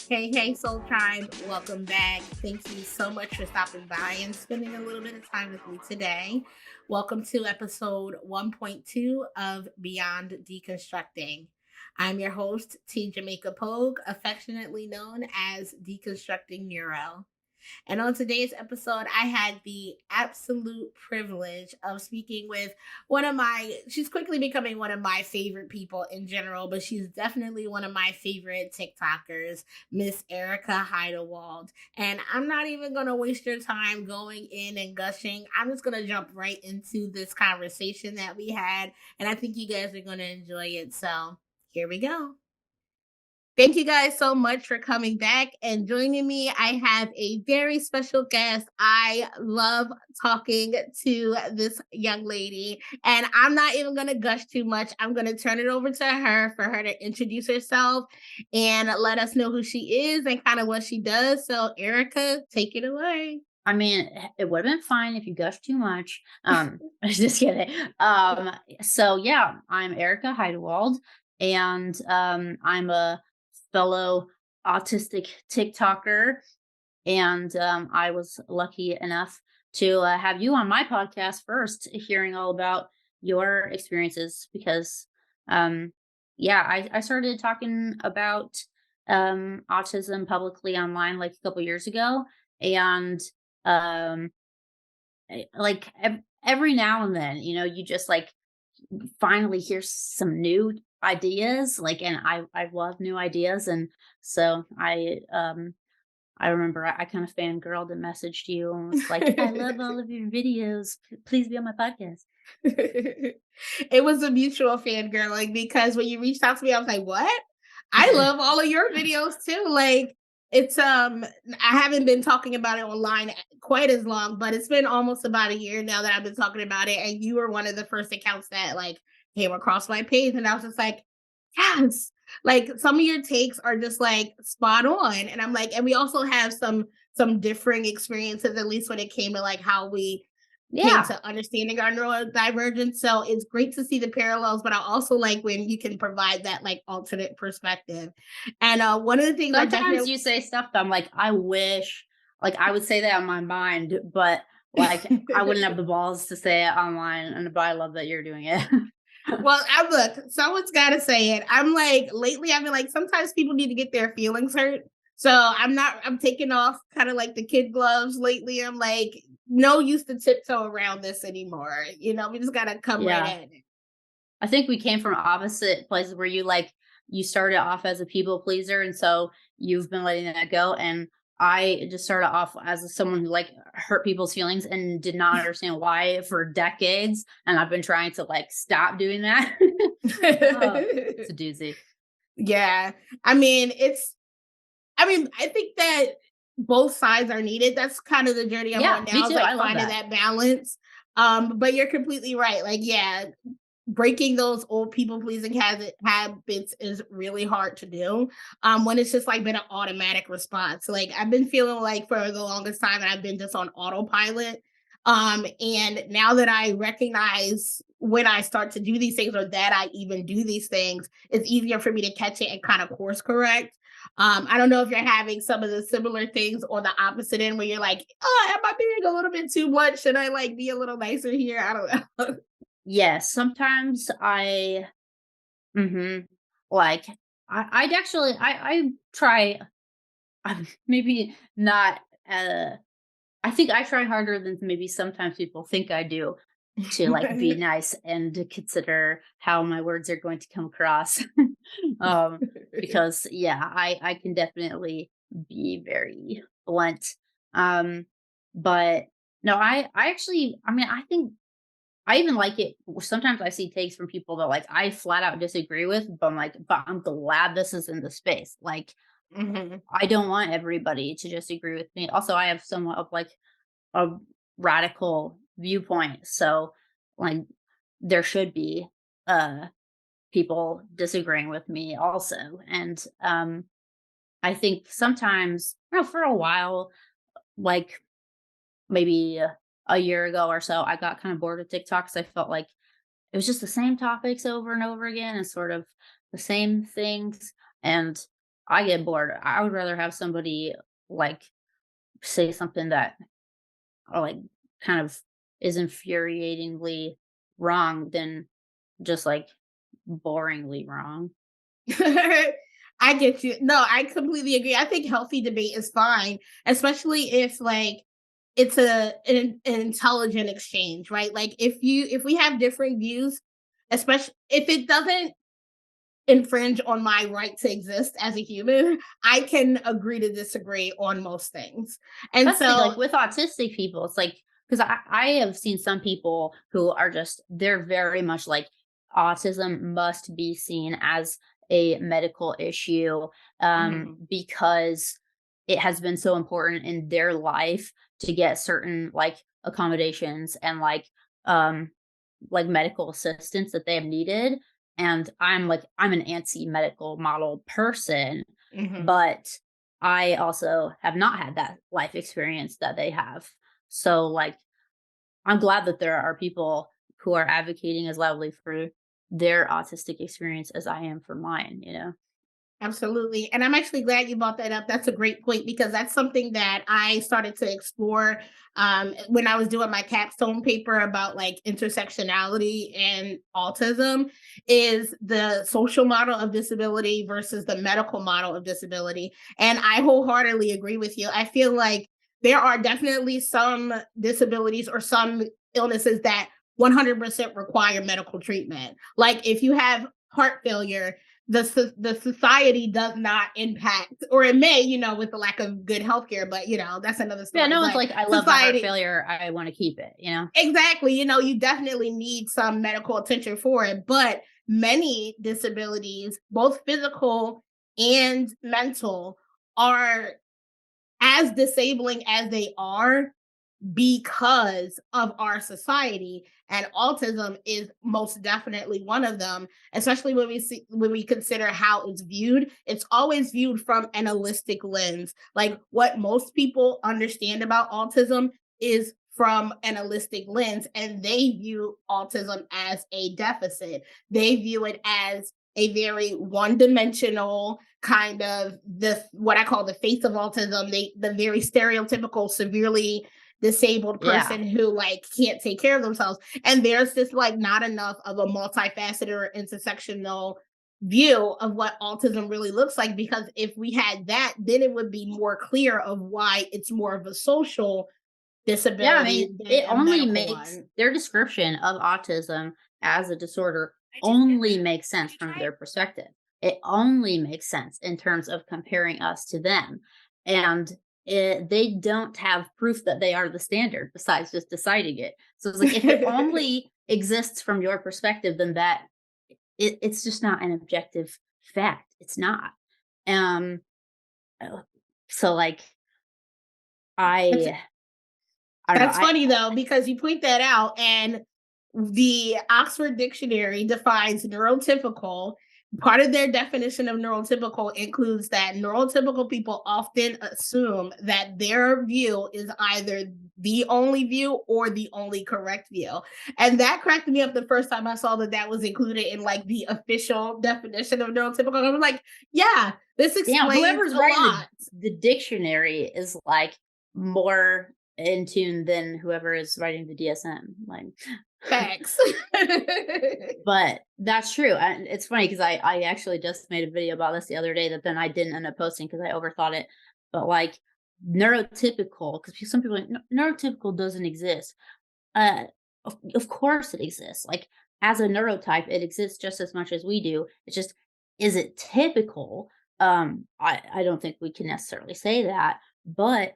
Hey, Soul Tribe, welcome back. Thank you so much for stopping by and spending a little bit of time with me today. Welcome to episode 1.2 of Beyond Deconstructing. I'm your host, T Jamaica Pogue, affectionately known as Deconstructing Neuro. And on today's episode, I had the absolute privilege of speaking with she's quickly becoming one of my favorite people in general, but she's definitely one of my favorite TikTokers, Miss Erika Heidewald. And I'm not even going to waste your time going in and gushing. I'm just going to jump right into this conversation that we had. And I think you guys are going to enjoy it. So here we go. Thank you guys so much for coming back and joining me. I have a very special guest. I love talking to this young lady, and I'm not even going to gush too much. I'm going to turn it over to her for her to introduce herself and let us know who she is and kind of what she does. So, Erika, take it away. I mean, it would have been fine if you gushed too much. Just kidding. So yeah, I'm Erika Heidewald, and I'm a fellow autistic TikToker, and I was lucky enough to have you on my podcast first, hearing all about your experiences because, yeah, I started talking about autism publicly online like a couple years ago, and um like every now and then, you just like finally hear some new ideas, like, and I love new ideas, and so I remember I kind of fangirled and messaged you and was like, I love all of your videos. Please be on my podcast. It was a mutual fangirling because when you reached out to me, I was like, "What? I love all of your videos too." Like it's I haven't been talking about it online quite as long, but it's been almost about a year now that I've been talking about it. And you were one of the first accounts that like came across my page, and I was just like, yes. Like some of your takes are just like spot on. And I'm like, and we also have some differing experiences, at least when it came to like how we came Yeah. to understanding our neurodivergence. So it's great to see the parallels, but I also like when you can provide that like alternate perspective. And one of the things I Sometimes definitely you say stuff that I'm like, I wish, like, I would say that on my mind, but like, I wouldn't have the balls to say it online. And but I love that you're doing it. well, I look, someone's got to say it. I'm like, lately, I've been like, sometimes people need to get their feelings hurt. So I'm taking off kind of like the kid gloves lately. I'm like, no use to tiptoe around this anymore. We just got to come right Yeah. at it. I think we came from opposite places where you started off as a people pleaser, and so you've been letting that go. And I just started off as someone who like hurt people's feelings and did not understand why for decades. And I've been trying to like stop doing that. Oh, it's a doozy. Yeah. I mean, I think that both sides are needed. That's kind of the journey I'm Yeah, on me now, is too. like I love finding that. that balance. But you're completely right. Like, yeah, breaking those old people pleasing habits is really hard to do when it's just like been an automatic response. Like I've been feeling like for the longest time that I've been just on autopilot. And now that I recognize when I start to do these things or that I even do these things, it's easier for me to catch it and kind of course correct. I don't know if you're having some of the similar things or the opposite end where you're like, oh, am I being a little bit too much? Should I like be a little nicer here? I don't know. Yes, sometimes mhm, like I'd actually I try. Maybe not. I think I try harder than maybe sometimes people think I do to like be nice and to consider how my words are going to come across. um, because yeah, I can definitely be very blunt. Um, but no, I actually, I mean, I think I even like it. Sometimes I see takes from people that like I flat out disagree with, but I'm like, but I'm glad this is in the space. Like Mhm. I don't want everybody to just agree with me. Also, I have somewhat of like a radical viewpoint. So like there should be uh people disagreeing with me also. And I think sometimes, for a while, like maybe a year ago or so, I got kind of bored of TikTok because I felt like it was just the same topics over and over again and sort of the same things. And I get bored. I would rather have somebody like say something that like kind of is infuriatingly wrong than just like boringly wrong. I get you. No, I completely agree. I think healthy debate is fine, especially if like it's an intelligent exchange, right? Like if we have different views, especially if it doesn't infringe on my right to exist as a human, I can agree to disagree on most things. And That's the thing, so like with autistic people, it's like because I have seen some people who are just they're very much like autism must be seen as a medical issue mhm, because it has been so important in their life to get certain like accommodations and like medical assistance that they have needed. And I'm an anti-medical model person, mhm. but I also have not had that life experience that they have. So like I'm glad that there are people who are advocating as loudly for their autistic experience as I am for mine, you know? Absolutely. And I'm actually glad you brought that up. That's a great point because that's something that I started to explore when I was doing my capstone paper about like intersectionality and autism is the social model of disability versus the medical model of disability. And I wholeheartedly agree with you. I feel like there are definitely some disabilities or some illnesses that 100% require medical treatment. Like if you have heart failure, the society does not impact, or it may, with the lack of good healthcare, but that's another Yeah, story. no one's But like, I love my heart society, failure. I want to keep it, you know? exactly, you definitely need some medical attention for it. But many disabilities, both physical and mental, are as disabling as they are because of our society, and autism is most definitely one of them, especially when we consider how it's viewed. It's always viewed from an holistic lens. Like what most people understand about autism is from an holistic lens, and they view autism as a deficit. They view it as a very one-dimensional kind of the what I call the face of autism, the very stereotypical severely disabled Yeah. person who like can't take care of themselves. And there's just like not enough of a multifaceted or intersectional view of what autism really looks like, because if we had that, then it would be more clear of why it's more of a social Yeah, I disability mean, than it a only medical makes one. their description of autism as a disorder only makes sense from their perspective. It only makes sense in terms of comparing us to them. And they don't have proof that they are the standard besides just deciding it. So it's like if it only exists from your perspective, then it's just not an objective fact. It's not. Um uh, so like That's I I don't know. That's funny though, because you point that out, and the Oxford Dictionary defines neurotypical. Part of their definition of neurotypical includes that neurotypical people often assume that their view is either the only view or the only correct view. And that cracked me up the first time I saw that that was included in like the official definition of neurotypical. I was like, yeah, this Damn, explains whoever's a writing lot. the dictionary is like more in tune than whoever is writing the DSM. Like, Facts. but that's true. And it's funny because I actually just made a video about this the other day that then I didn't end up posting because I overthought it. But like neurotypical, because some people are like, neurotypical doesn't exist." Uh, of course it exists. Like as a neurotype, it exists just as much as we do. It's just, is it typical? I don't think we can necessarily say that, but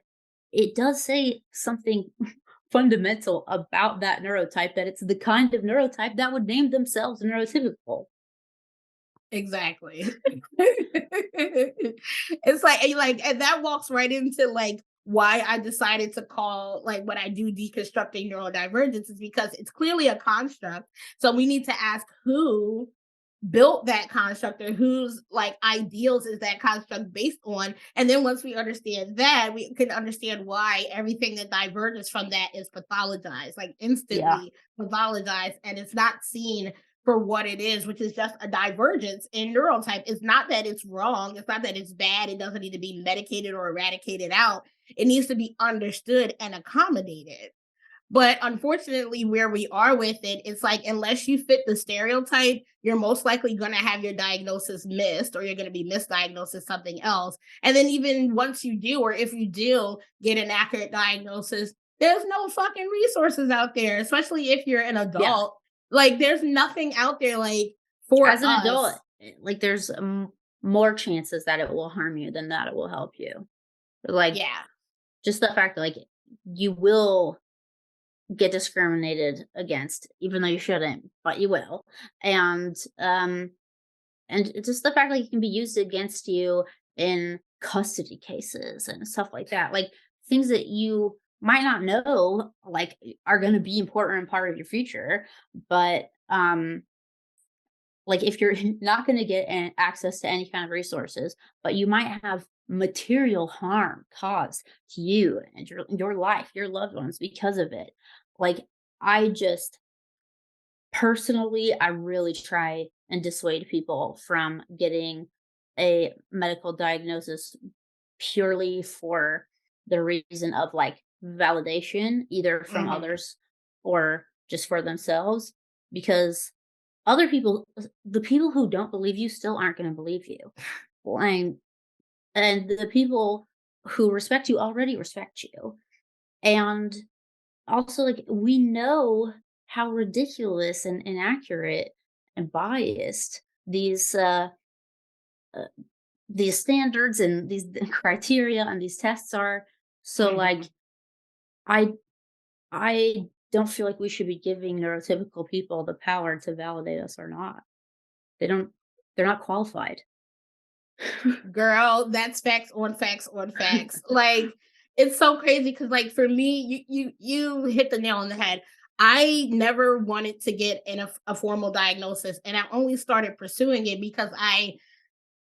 it does say something fundamental about that neurotype, that it's the kind of neurotype that would name themselves neurotypical. Exactly. It's like, and that walks right into like why I decided to call like what I do deconstructing neurodivergence, is because it's clearly a construct. So we need to ask who built that construct, or whose like ideals is that construct based on. And then once we understand that, we can understand why everything that diverges from that is pathologized, like Yeah. instantly pathologized, and it's not seen for what it is, which is just a divergence in neurotype. It's not that it's wrong. It's not that it's bad. It doesn't need to be medicated or eradicated out. It needs to be understood and accommodated. But unfortunately, where we are with it, it's like unless you fit the stereotype, you're most likely going to have your diagnosis missed, or you're going to be misdiagnosed as something else. And then, even once you do, or if you do get an accurate diagnosis, there's no fucking resources out there, especially if you're an Yeah. adult. Like, there's nothing out there like for As an adult, us. like, there's, more chances that it will harm you than that it will help you. Like, Yeah. just the fact that, like, you will get discriminated against, even though you shouldn't, but you will. And, and it's just the fact that it can be used against you in custody cases and stuff like that. Like, things that you might not know, like, are gonna be important and part of your future, but, like, if you're not gonna get access to any kind of resources, but you might have material harm caused to you and your life, your loved ones because of it. Like, I just personally, I really try and dissuade people from getting a medical diagnosis purely for the reason of, like, validation, either from Hmm. others or just for themselves, because other people, the people who don't believe you still aren't going to believe you. And and the people who respect you already respect you. And also, like, we know how ridiculous and inaccurate and biased uh, these standards and these criteria and these tests are. So, like, Hmm. I I don't feel like we should be giving neurotypical people the power to validate us or not. They don't. They're not qualified. Girl, that's facts on facts on facts. Like, it's so crazy because, like, for me, you hit the nail on the head. I never wanted to get in a formal diagnosis, and I only started pursuing it because I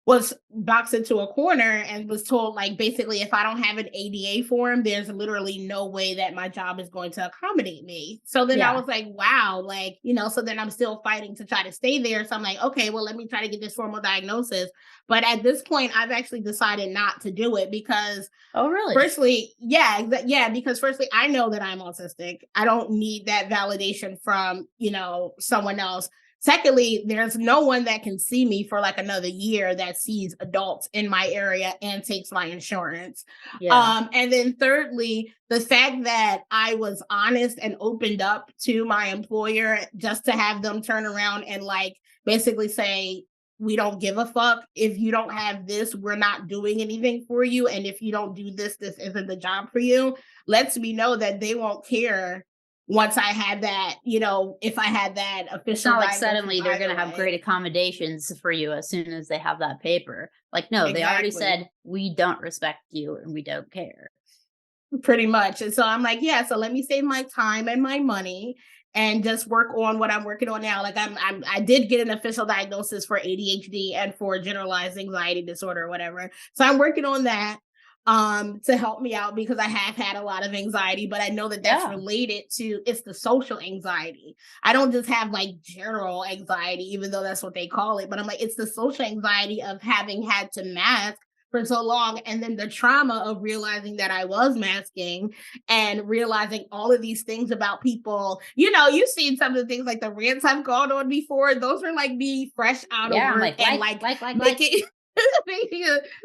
was boxed into a corner and was told, like, basically, if I don't have an ADA form, there's literally no way that my job is going to accommodate me. So then I Yeah. was like, wow, like, so then I'm still fighting to try to stay there. So I'm like, okay, well, let me try to get this formal diagnosis. But at this point, I've actually decided not to do it because Oh, really? firstly, yeah, yeah, because firstly, I know that I'm autistic. I don't need that validation from, someone else. Secondly, there's no one that can see me for like another year that sees adults in my area and takes my insurance. Yeah. And then thirdly, the fact that I was honest and opened up to my employer just to have them turn around and like basically say, we don't give a fuck. If you don't have this, we're not doing anything for you. And if you don't do this, this isn't the job for you. Lets me know that they won't care once I had that, if I had that It's official not like diagnosis suddenly they're either gonna have way. great accommodations for you as soon as they have that paper. Like, no, they already Exactly. said, "We don't respect you and we don't care." Pretty much. And so I'm like, yeah, so let me save my time and my money and just work on what I'm working on now. Like I did get an official diagnosis for ADHD and for generalized anxiety disorder or whatever. So I'm working on that to help me out because I have had a lot of anxiety, but I know that that's Yeah. related to it's the social anxiety. I don't just have like general anxiety, even though that's what they call it, but I'm like, it's the social anxiety of having had to mask for so long. And then the trauma of realizing that I was masking and realizing all of these things about people. You've seen some of the things like the rants I've gone on before. Those were like me fresh out of Yeah, I'm work like, and like like. making.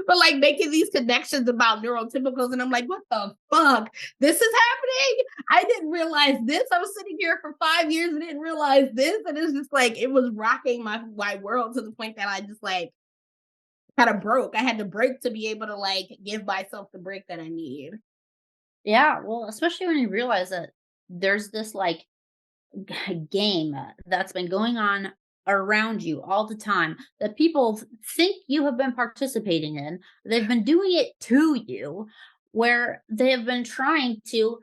But like making these connections about neurotypicals, and I'm like, what the fuck? This is happening. I didn't realize this. I was sitting here for 5 years and didn't realize this, and it's just like it was rocking my world to the point that I just like kind of broke. I had to break to be able to like give myself the break that I need. Yeah, well, especially when you realize that there's this, like, game that's been going on around you all the time that people think you have been participating in. They've been doing it to you, where they have been trying to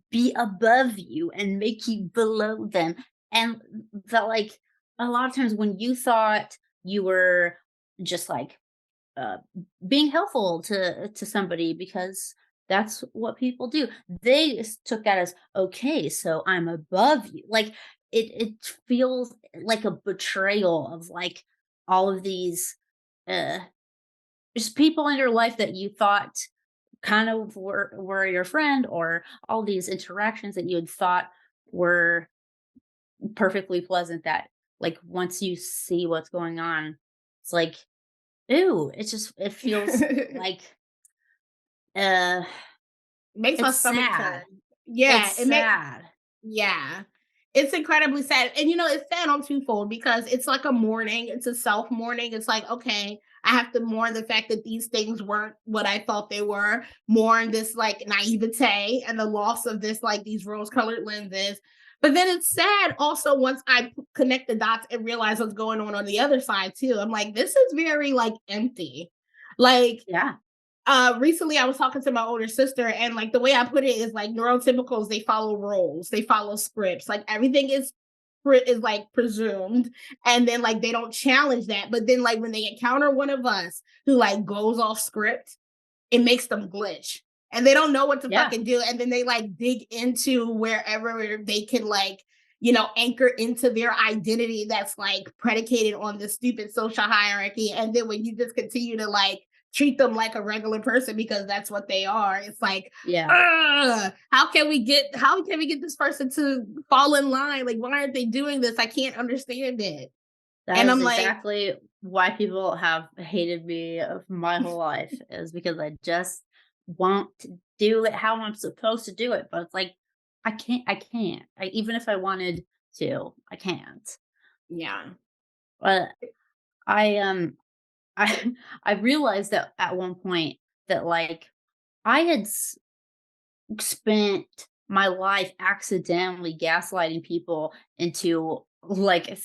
be above you and make you below them. And that, like, a lot of times when you thought you were just like, uh, being helpful to somebody because that's what people do. They took that as, okay, so I'm above you. Like, it feels like a betrayal of like all of these uh just people in your life that you thought kind of were your friend, or all these interactions that you had thought were perfectly pleasant, that like once you see what's going on, it's like, ew, it feels like uh Makes my it's stomach turn. sad. Yeah, It's it makes. sad. Yeah. It's incredibly sad. And it's sad on twofold because it's like a mourning. It's a self mourning. It's like, okay, I have to mourn the fact that these things weren't what I thought they were, mourn this like naivete and the loss of this, like these rose colored lenses. But then it's sad also once I connect the dots and realize what's going on the other side too. I'm like, this is very like empty. Like, Yeah. recently I was talking to my older sister, and like the way I put it is like neurotypicals, they follow roles, they follow scripts. Like everything is like presumed, and then like they don't challenge that. But then like when they encounter one of us who like goes off script, it makes them glitch. And they don't know what to Yeah. fucking do. And then they like dig into wherever they can like, anchor into their identity that's like predicated on this stupid social hierarchy. And then when you just continue to like treat them like a regular person because that's what they are, it's like, Yeah. how can we get this person to fall in line? Like, why aren't they doing this? I can't understand it. That And is I'm like, exactly why people have hated me of my whole life, is because I just won't do it how I'm supposed to do it. But it's like I can't. Even if I wanted to, I can't. yeah. But I I I realized that at one point that like I had spent my life accidentally gaslighting people into like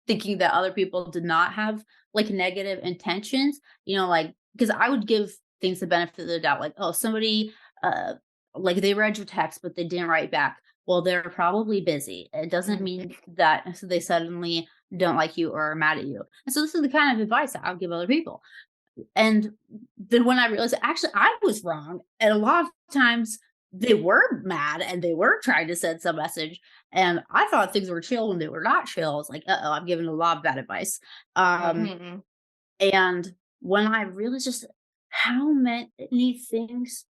thinking that other people did not have like negative intentions, like because I would give things the benefit of the doubt, like, oh, somebody uh like they read your text but they didn't write back. Well, they're probably busy. It doesn't Mhm. mean that they suddenly don't like you or are mad at you. And so this is the kind of advice that I'll give other people. And then when I realized actually I was wrong, and a lot of times they were mad and they were trying to send some message, and I thought things were chill when they were not chill. I was like, "Uh-oh, I'm giving a lot of bad advice." Mhm. And when I realized just how many things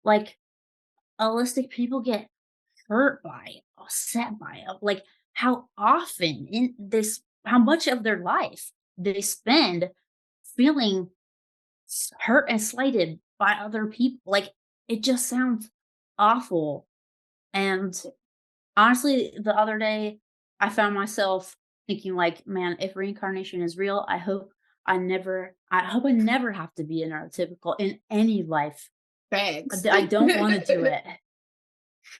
like autistic people get hurt by, upset by, like how often in this, how much of their life they spend feeling hurt and slighted by other people. Like, it just sounds awful. And honestly, the other day, I found myself thinking, like, man, if reincarnation is real, I hope I never have to be a neurotypical in any life. Thanks. I don't want to do it.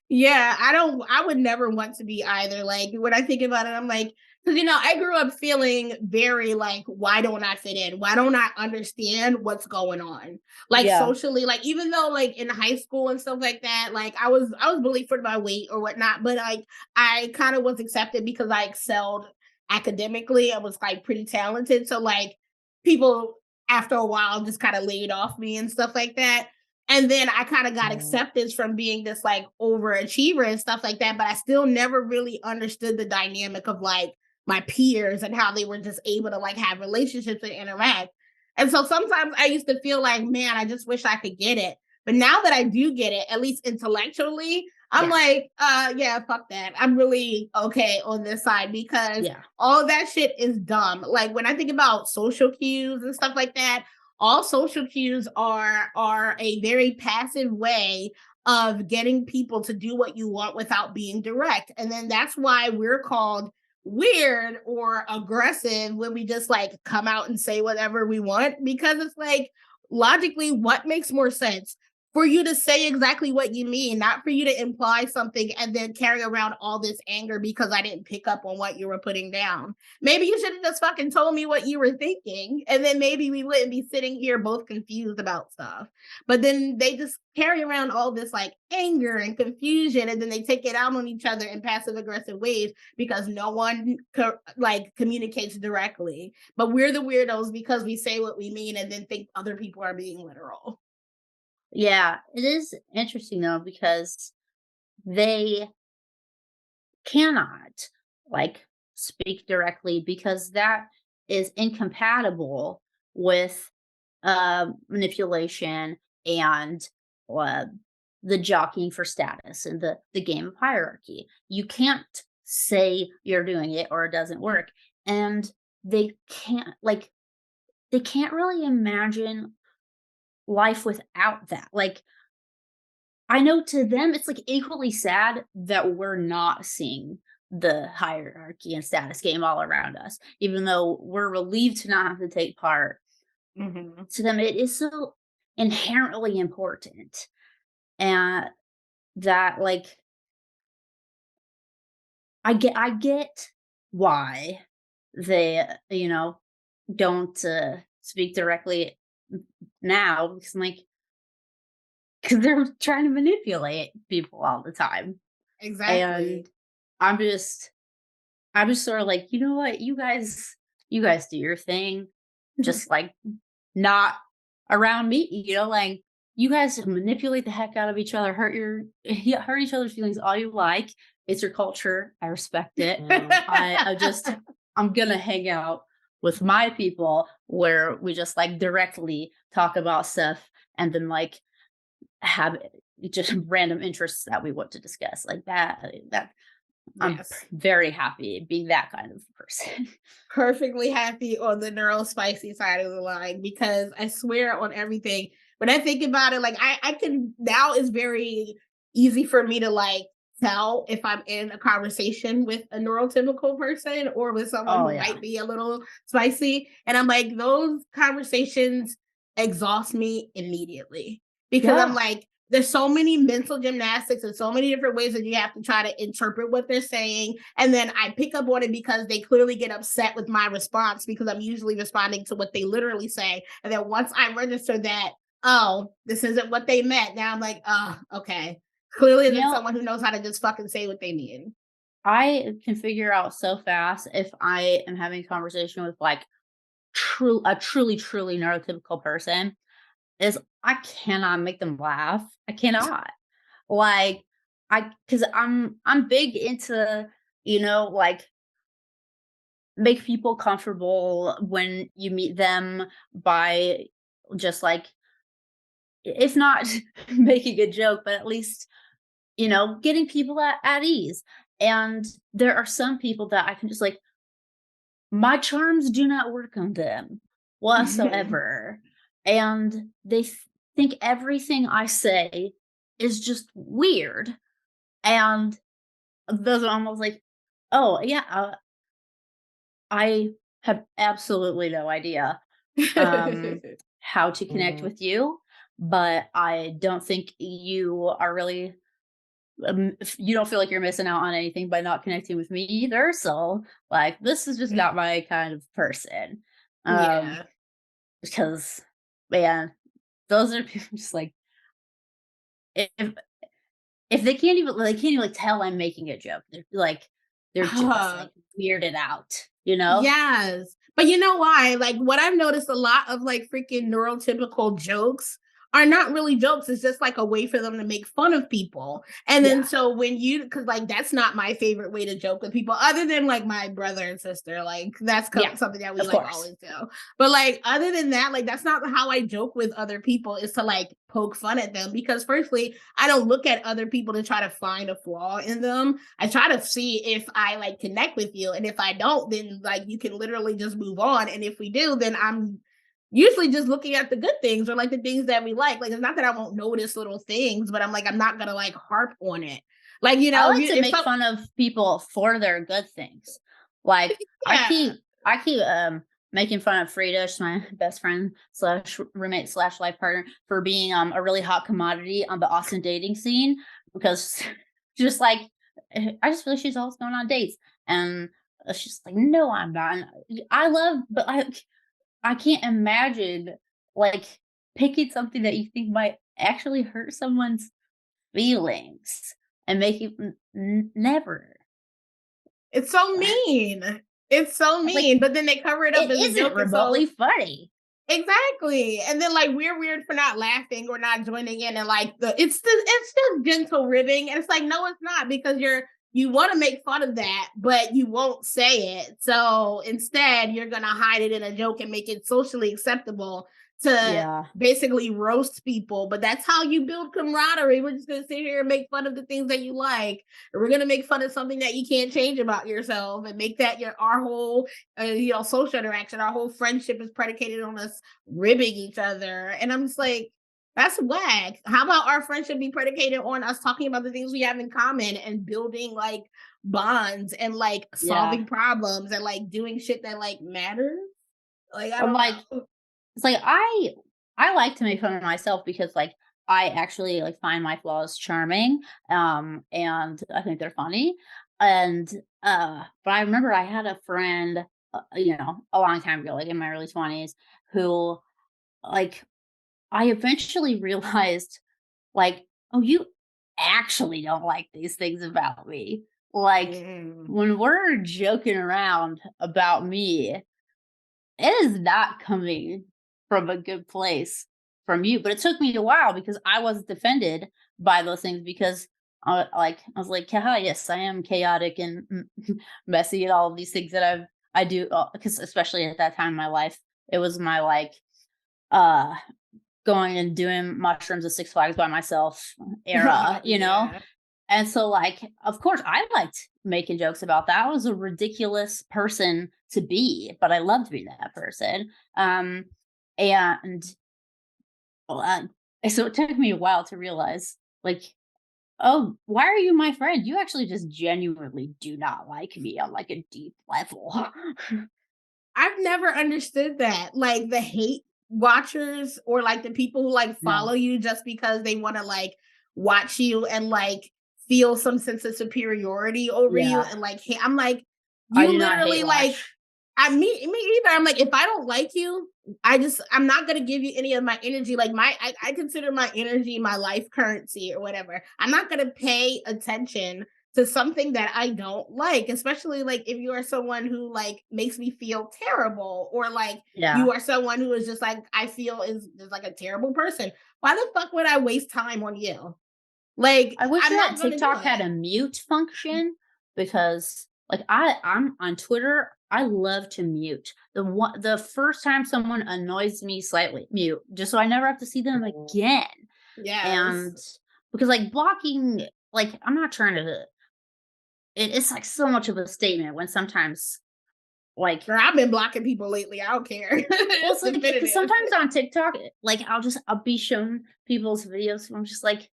Yeah, I would never want to be either. Like when I think about it, I'm like, because I grew up feeling very like, why don't I fit in? Why don't I understand what's going on? Like Yeah. socially, like even though like in high school and stuff like that, like I was bullied for my weight or whatnot, but like I kind of was accepted because I excelled academically. I was like pretty talented. So like people after a while just kind of laid off me and stuff like that. And then I kind of got Right. acceptance from being this like overachiever and stuff like that. But I still never really understood the dynamic of like my peers and how they were just able to like have relationships and interact. And so sometimes I used to feel like, man, I just wish I could get it. But now that I do get it, at least intellectually, I'm Yeah. like, yeah, fuck that. I'm really okay on this side because Yeah. all of that shit is dumb. Like when I think about social cues and stuff like that, all social cues are a very passive way of getting people to do what you want without being direct. And then that's why we're called weird or aggressive when we just like come out and say whatever we want, because it's like logically what makes more sense for you to say exactly what you mean, not for you to imply something and then carry around all this anger because I didn't pick up on what you were putting down. Maybe you should have just fucking told me what you were thinking, and then maybe we wouldn't be sitting here both confused about stuff. But then they just carry around all this like anger and confusion, and then they take it out on each other in passive aggressive ways because no one like communicates directly. But we're the weirdos because we say what we mean and then think other people are being literal. Yeah. It is interesting though, because they cannot like speak directly because that is incompatible with manipulation and uh, the jockeying for status and the game of hierarchy. You can't say you're doing it or it doesn't work. And they can't really imagine life without that. Like, I know to them it's like equally sad that we're not seeing the hierarchy and status game all around us, even though we're relieved to not have to take part. Mhm. To them, it is so inherently important, and that like I get why they don't speak directly now because I'm like because they're trying to manipulate people all the time, Exactly. and I'm just I'm just sort of like, you know what, you guys do your thing, just like not around me, like you guys manipulate the heck out of each other, hurt each other's feelings all you like. It's your culture. I respect it. I'm gonna hang out with my people where we just like directly talk about stuff and then like have just random interests that we want to discuss like that Yes. very happy being that kind of person. Perfectly happy on the neuro spicy side of the line because I swear on everything. When I think about it, like I can now it's very easy for me to like tell if I'm in a conversation with a neurotypical person or with someone Oh who yeah. might be a little spicy. And I'm like, those conversations exhaust me immediately because I'm Yeah. like, there's so many mental gymnastics and so many different ways that you have to try to interpret what they're saying. And then I pick up on it because they clearly get upset with my response because I'm usually responding to what they literally say. And then once I register that, oh, this isn't what they meant. Now I'm like, oh, okay. Clearly You there's know, someone who knows how to just fucking say what they mean. I can figure out so fast if I am having a conversation with like truly neurotypical person is I cannot make them laugh. I cannot. Like cuz I'm big into, like make people comfortable when you meet them by just like if not making a joke, but at least, getting people at ease. And there are some people that I can just like, my charms do not work on them whatsoever. And think everything I say is just weird. And those are almost like, oh, yeah, I have absolutely no idea um, how to connect with you, but I don't think you are really you don't feel like you're missing out on anything by not connecting with me either. So, like, this is just not my kind of person. Um, Yeah. because man, those are people just like if if they can't even like tell I'm making a joke. They're just like weirded out, you know? Yes. But you know why? Like what I've noticed a lot of like freaking neurotypical jokes are not really jokes. It's just like a way for them to make fun of people. And then Yeah. so when you cuz like that's not my favorite way to joke with people other than like my brother and sister. Like that's Yeah. something that we Of like course. always do. But like other than that, like that's not how I joke with other people is to like poke fun at them because firstly, I don't look at other people to try to find a flaw in them. I try to see if I like connect with you. And if I don't, then like you can literally just move on. And if we do, then I'm usually just looking at the good things or like the things that we like. Like it's not that I won't notice little things, but I'm like, I'm not gonna like harp on it. Like, you I know, like to if make some fun of people for their good things. Like yeah. I keep making fun of Frida, she's my best friend slash roommate slash life partner, for being a really hot commodity on the Austin dating scene because just like I just feel like she's always going on dates. And she's like, no, I'm not. And I love, but I can't imagine like picking something that you think might actually hurt someone's feelings and make you never. It's so mean. It's so Like, mean. But then they cover it up it as a isn't joke. And so remotely funny. exactly. And then like we're weird for not laughing or not joining in and like it's just gentle ribbing. And it's like, no, it's not because you want to make fun of that, but you won't say it. So instead, you're going to hide it in a joke and make it socially acceptable to Yeah. basically roast people. But that's how you build camaraderie. We're just going to sit here and make fun of the things that you like. Or we're going to make fun of something that you can't change about yourself and make that our whole social interaction. Our whole friendship is predicated on us ribbing each other. And I'm just like, that's whack. How about our friendship be predicated on us talking about the things we have in common and building like bonds and like Yeah. solving problems and like doing shit that like matters? Like, I I'm don't like, know. it's like I like to make fun of myself because like I actually like find my flaws charming, and I think they're funny. And but I remember I had a friend, a long time ago, like in my early 20s, who like I eventually realized, like, oh, you actually don't like these things about me. Like Mm. when we're joking around about me, it is not coming from a good place from you. But it took me a while because I was defended by those things because I was like, "Haha, yes, I am chaotic and messy and all of these things that I do." Because especially at that time in my life, it was my like uh going and doing mushrooms at Six Flags by myself era, Yeah. and so, like, of course, I liked making jokes about that. I was a ridiculous person to be, but I loved being that person. And uh, so it took me a while to realize, like, oh, why are you my friend? You actually just genuinely do not like me on like a deep level. I've never understood that. Like the hate watchers or like the people who like follow No. you just because they want to like watch you and like feel some sense of superiority over you Yeah, and like hey, I'm like I you do not hate literally like watch. me either. I'm like if I don't like you, I'm not gonna give you any of my energy. Like I consider my energy my life currency or whatever. I'm not gonna pay attention to something that I don't like, especially like if you are someone who like makes me feel terrible or like Yeah. you are someone who is just like I feel is like a terrible person. Why the fuck would I waste time on you? Like I wish I'm that not gonna do TikTok had it. a mute function because like I'm on Twitter, I love to mute. The first time someone annoys me slightly, mute, just so I never have to see them again. Yes. And because like blocking, like I'm not trying to it's like so much of a statement when sometimes like Girl, I've been blocking people lately. I don't care. well It's it's like because definitive. sometimes on TikTok, like I'll be shown people's videos and I'm just like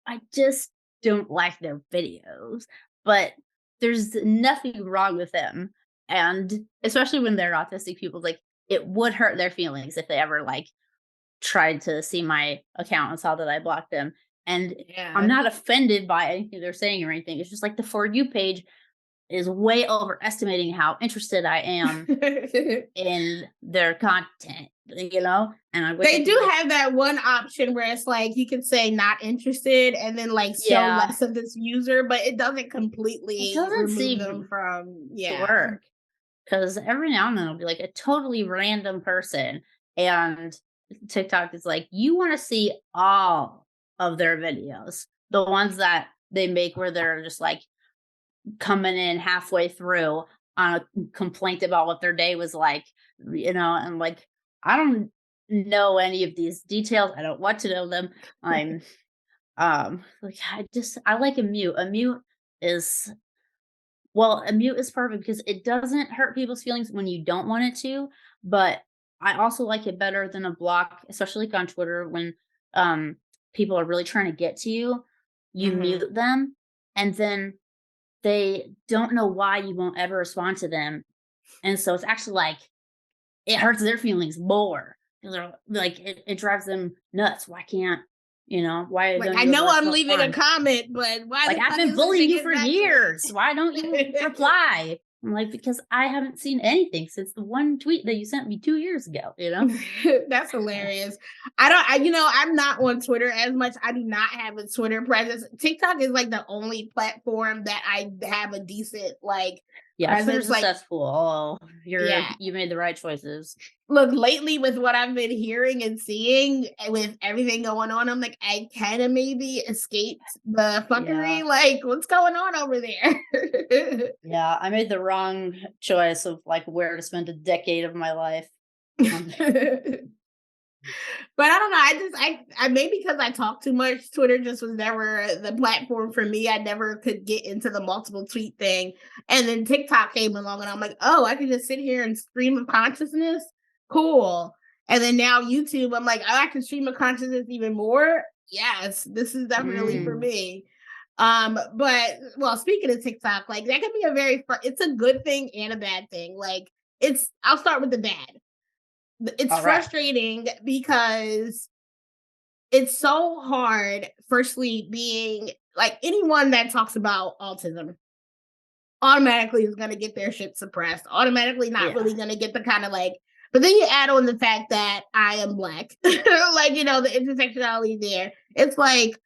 I just don't like their videos, but there's nothing wrong with them. And especially when they're autistic people, like it would hurt their feelings if they ever like tried to see my account and saw that I blocked them. And I'm Yeah. not offended by anything they're saying or anything. It's just like the For You page is way overestimating how interested I am in their content, And I wish I They could do like, have that one option where it's like you can say not interested and then like show yeah, less of this user, but it doesn't it completely doesn't remove them seem from to yeah. work. 'Cause every now and then it'll be, like, a totally random person, and TikTok is like, "You wanna see all of their videos." The ones that they make where they're just, like, coming in halfway through on a complaint about what their day was like, and, like, I don't know any of these details, I don't want to know them. I'm, like, I like a mute. A mute is a mute is perfect because it doesn't hurt people's feelings when you don't want it to, but I also like it better than a block, especially like on Twitter when um people are really trying to get to you. You Mhm. mute them and then they don't know why you won't ever respond to them. And so it's actually like it hurts their feelings more. 'Cause they're like it drives them nuts. Why can't why Like don't I you know ever I'm leaving a respond? comment, but why Like, the "I've fuck been is this bullying shit you getting for back to me? years. Why don't you reply?" I'm like, "Because I haven't seen anything since the one tweet that you sent me 2 years ago," you know? That's hilarious. I don't, I, you know, I'm not on Twitter as much. I do not have a Twitter presence. TikTok is like the only platform that I have a decent like Yeah, As Twitter's it's a like, cesspool. Oh, yeah. you made the right choices. Look, lately with what I've been hearing and seeing with everything going on, I'm like, I kind of maybe escaped the Yeah. fuckery. Like, what's going on over there? Yeah, I made the wrong choice of, like, where to spend a decade of my life. Um, But I don't know. I maybe because I talk too much, Twitter just was never the platform for me. I never could get into the multiple tweet thing. And then TikTok came along and I'm like, oh, I can just sit here and stream of consciousness. Cool. And then now YouTube, I'm like, oh, I can stream of consciousness even more. Yes, this is definitely for mm, me. But well, speaking of TikTok, like that can be a it's a good thing and a bad thing. Like I'll start with the bad. It's alright. frustrating because it's so hard, firstly, being like anyone that talks about autism automatically is going to get their shit suppressed, automatically not Yeah. really going to get the kind of like, but then you add on the fact that I am Black, like, the intersectionality there. It's like,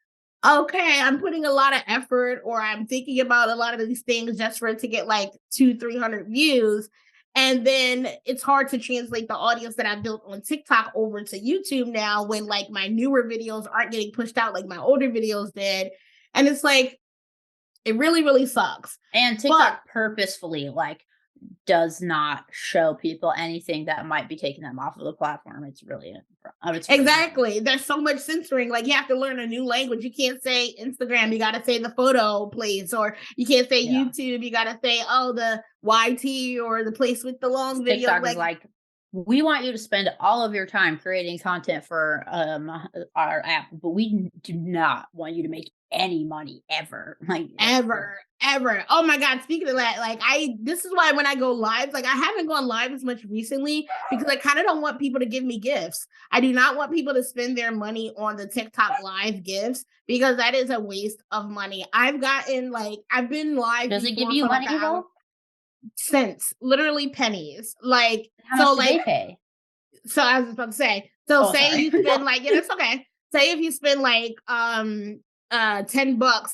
okay, I'm putting a lot of effort or I'm thinking about a lot of these things just for it to get like 300 views. And then it's hard to translate the audience that I built on TikTok over to YouTube now when like my newer videos aren't getting pushed out like my older videos did. And it's like, it really, really sucks. And But TikTok purposefully, like, does not show people anything that might be taking them off of the platform. It's really annoying. exactly, there's so much censoring. Like you have to learn a new language. You can't say Instagram, you got to say the photo place, or you can't say Yeah. YouTube, you got to say, oh, the YT or the place with the long video. TikTok is Like, like, we want you to spend all of your time creating content for our app, but we do not want you to make any money ever. Like, ever, ever. Oh my God. Speaking of that, like this is why when I go live, like I haven't gone live as much recently because I kind of don't want people to give me gifts. I do not want people to spend their money on the TikTok live gifts because that is a waste of money. I've been live does it give before you for like an money hour, though? cents, literally pennies. Like, How so much do they like, pay? so I was about to say, so Oh, say sorry. you spend like, it's okay. Say if you spend like $10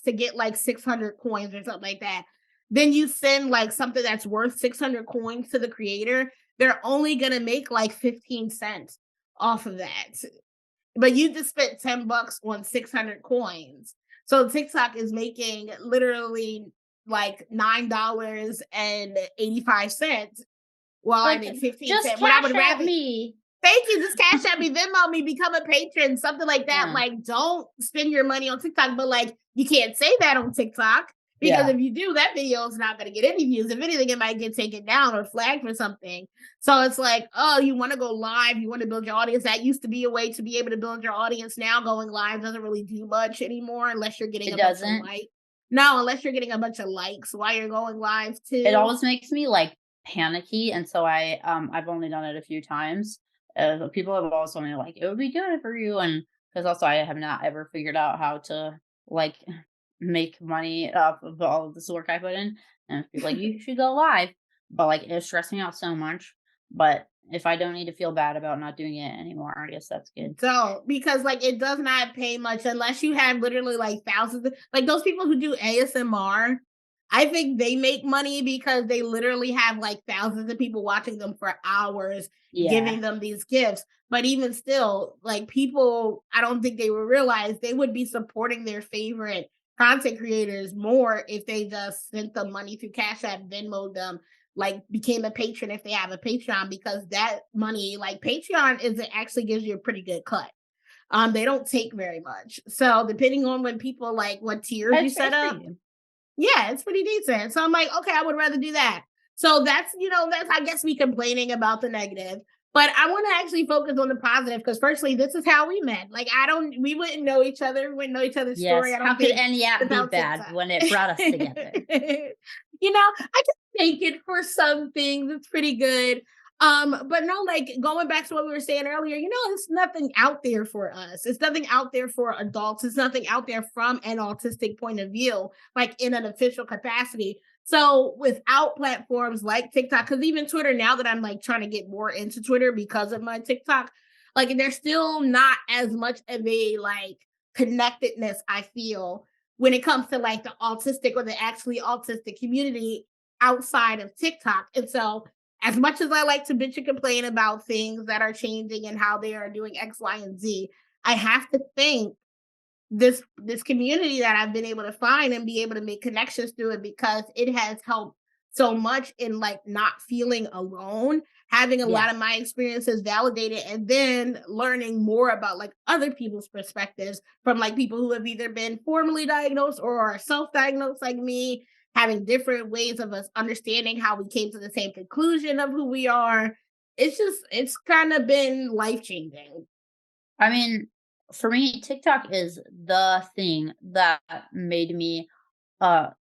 to get like 600 coins or something like that, then you send like something that's worth 600 coins to the creator, they're only gonna make like 15 cents off of that. But you just spent $10 on 600 coins. So TikTok is making literally like $9.85 while I Like, make 15 just cents. When I cash would at rather, me. thank you, just cash at me, Venmo me, become a patron, something like that. Yeah. Like, don't spend your money on TikTok, but like, you can't say that on TikTok because Yeah. if you do, that video is not going to get any views. If anything, it might get taken down or flagged for something. So it's like, oh, you want to go live, you want to build your audience. That used to be a way to be able to build your audience. Now going live doesn't really do much anymore unless you're getting It a bunch of doesn't. likes. No, unless you're getting a bunch of likes while you're going live It too. always makes me, like, panicky, and so I've only done it a few times. People have always told me, like, "It would be good for you," and because also I have not ever figured out how to, like, make money off of all of this work I put in, and people like, "You should go live," but, like, it stressed me out so much, but if I don't need to feel bad about not doing it anymore, I guess that's good. Don't, because like it does not pay much unless you have literally like thousands like those people who do ASMR. I think they make money because they literally have like thousands of people watching them for hours, Yeah. giving them these gifts. But even still, like people, I don't think they would realize they would be supporting their favorite content creators more if they just sent them money through Cash App, Venmo them, like became a patron if they have a Patreon, because that money, like Patreon, is it actually gives you a pretty good cut. They don't take very much. So depending on when people like what tiers you set It's pretty up, good. yeah, it's pretty decent. So I'm like, okay, I would rather do that. So that's I guess me complaining about the negative. But I want to actually focus on the positive because firstly, this is how we met. Like we wouldn't know each other, we wouldn't know each other's story, Yes, I how don't could think, any app be without bad TikTok. when it brought us together? I can take it for some things. It's pretty good. But no, like going back to what we were saying earlier, it's nothing out there for us. It's nothing out there for adults. It's nothing out there from an autistic point of view, like in an official capacity. So without platforms like TikTok, because even Twitter, now that I'm like trying to get more into Twitter because of my TikTok, like there's still not as much of a like connectedness, I feel, when it comes to like the autistic or the actually autistic community. outside of TikTok. And so, as much as I like to bitch and complain about things that are changing and how they are doing X, Y, and Z, I have to think this community that I've been able to find and be able to make connections through it, because it has helped so much in like not feeling alone, having a Yeah. lot of my experiences validated, and then learning more about like other people's perspectives from like people who have either been formally diagnosed or are self-diagnosed like me, having different ways of us understanding how we came to the same conclusion of who we are. It's kind of been life changing. I mean, for me, TikTok is the thing that made me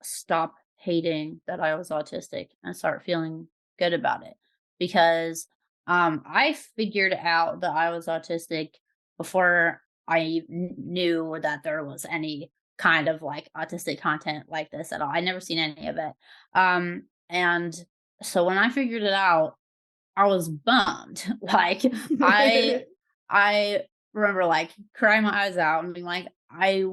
stop hating that I was autistic and start feeling good about it. Because I figured out that I was autistic before I knew that there was any kind of like autistic content like this at all. I never seen any of it. And so when I figured it out, I was bummed. Like I I remember like crying my eyes out and being like, I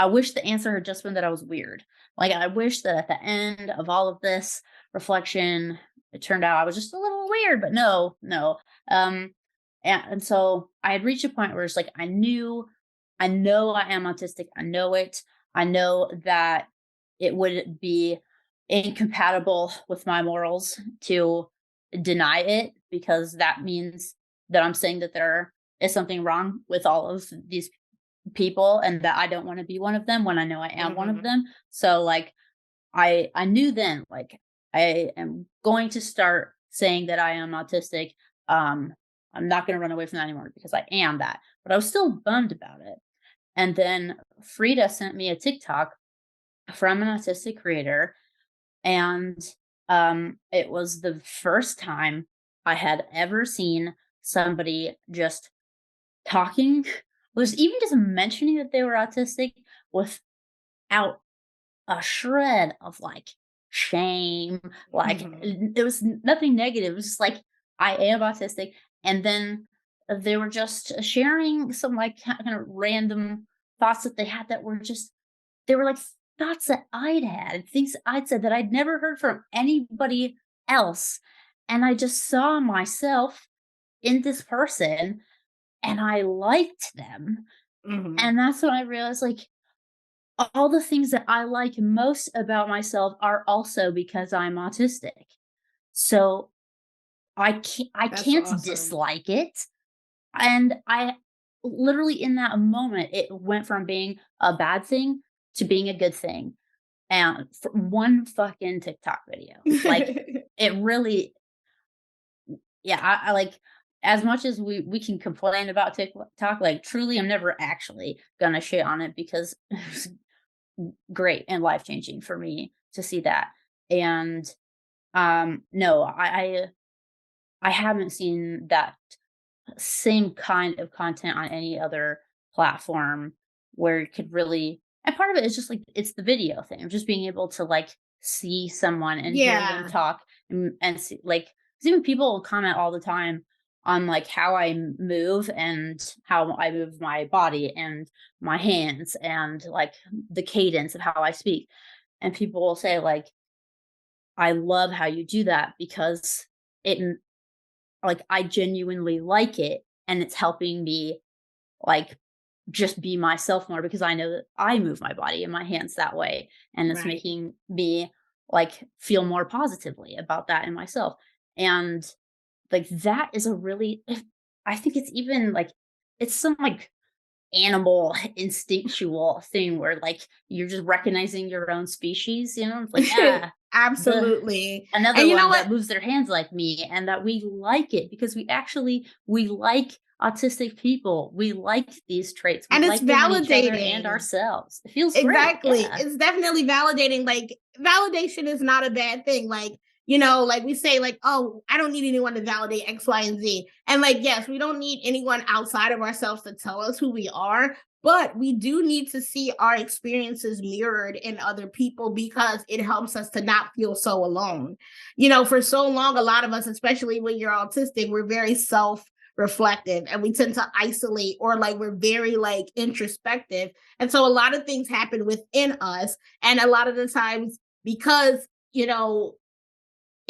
wish the answer had just been that I was weird. Like I wish that at the end of all of this reflection, it turned out I was just a little weird, but no, no. Um and so I had reached a point where it's like I know I am autistic. I know it. I know that it would be incompatible with my morals to deny it, because that means that I'm saying that there is something wrong with all of these people and that I don't want to be one of them when I know I am one of Mhm. them. So like I knew then like I am going to start saying that I am autistic. Um I'm not going to run away from that anymore because I am that. But I was still bummed about it. And then Frida sent me a TikTok from an autistic creator, and it was the first time I had ever seen somebody just talking, was even just mentioning that they were autistic without a shred of like shame. Like Mhm. it was nothing negative. It was just like, I am autistic. And then they were just sharing some like kind of random thoughts that they had that were just, they were like thoughts that I'd had, things I'd said that I'd never heard from anybody else. And I just saw myself in this person and I liked them. Mhm. And that's when I realized like all the things that I like most about myself are also because I'm autistic. So I That's can't awesome. dislike it. And I literally in that moment it went from being a bad thing to being a good thing. And for one fucking TikTok video. Like it really, yeah, I like, as much as we can complain about TikTok, like truly I'm never actually gonna shit on it because it was great and life changing for me to see that. And no, I haven't seen that same kind of content on any other platform where you could really, and part of it is just like it's the video thing of just being able to like see someone and hear them Yeah. talk and see like 'cause even people will comment all the time on like how I move and how I move my body and my hands and like the cadence of how I speak. And people will say like, I love how you do that because it like I genuinely like it and it's helping me like just be myself more because I know that I move my body and my hands that way, and it's Right. making me like feel more positively about that in myself. And like that is a really I think it's even like it's some like animal instinctual thing where like you're just recognizing your own species, you know? It's like, ah, the Absolutely. another And you know one what? that moves their hands like me and that we like it because we like autistic people. We like these traits. We And it's like them in each other and validating. ourselves. It feels great. Exactly. Yeah. It's definitely validating. Like, validation is not a bad thing. Like, like we say, like, oh, I don't need anyone to validate X, Y, and Z. And like, yes, we don't need anyone outside of ourselves to tell us who we are, but we do need to see our experiences mirrored in other people because it helps us to not feel so alone. For so long, a lot of us, especially when you're autistic, we're very reflective and we tend to isolate, or like we're very like introspective, and so a lot of things happen within us. And a lot of the times, because,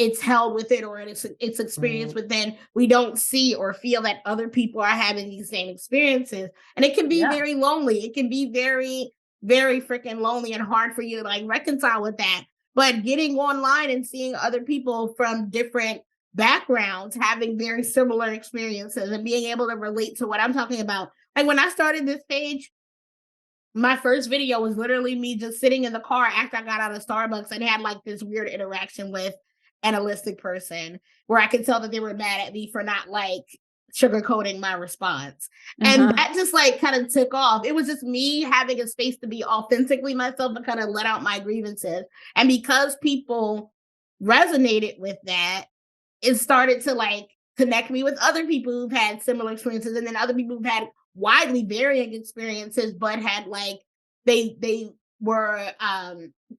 it's held within or it's experienced within, we don't see or feel that other people are having these same experiences. And it can be Yeah. very lonely. It can be very, very freaking lonely and hard for you to like reconcile with that. But getting online and seeing other people from different backgrounds having very similar experiences and being able to relate to what I'm talking about. Like when I started this page, my first video was literally me just sitting in the car after I got out of Starbucks and had like this weird interaction with an autistic person where I could tell that they were mad at me for not like sugarcoating my response. And Uh-huh. that just like kind of took off. It was just me having a space to be authentically myself and kind of let out my grievances. And because people resonated with that, it started to like connect me with other people who've had similar experiences and then other people who've had widely varying experiences but had like they were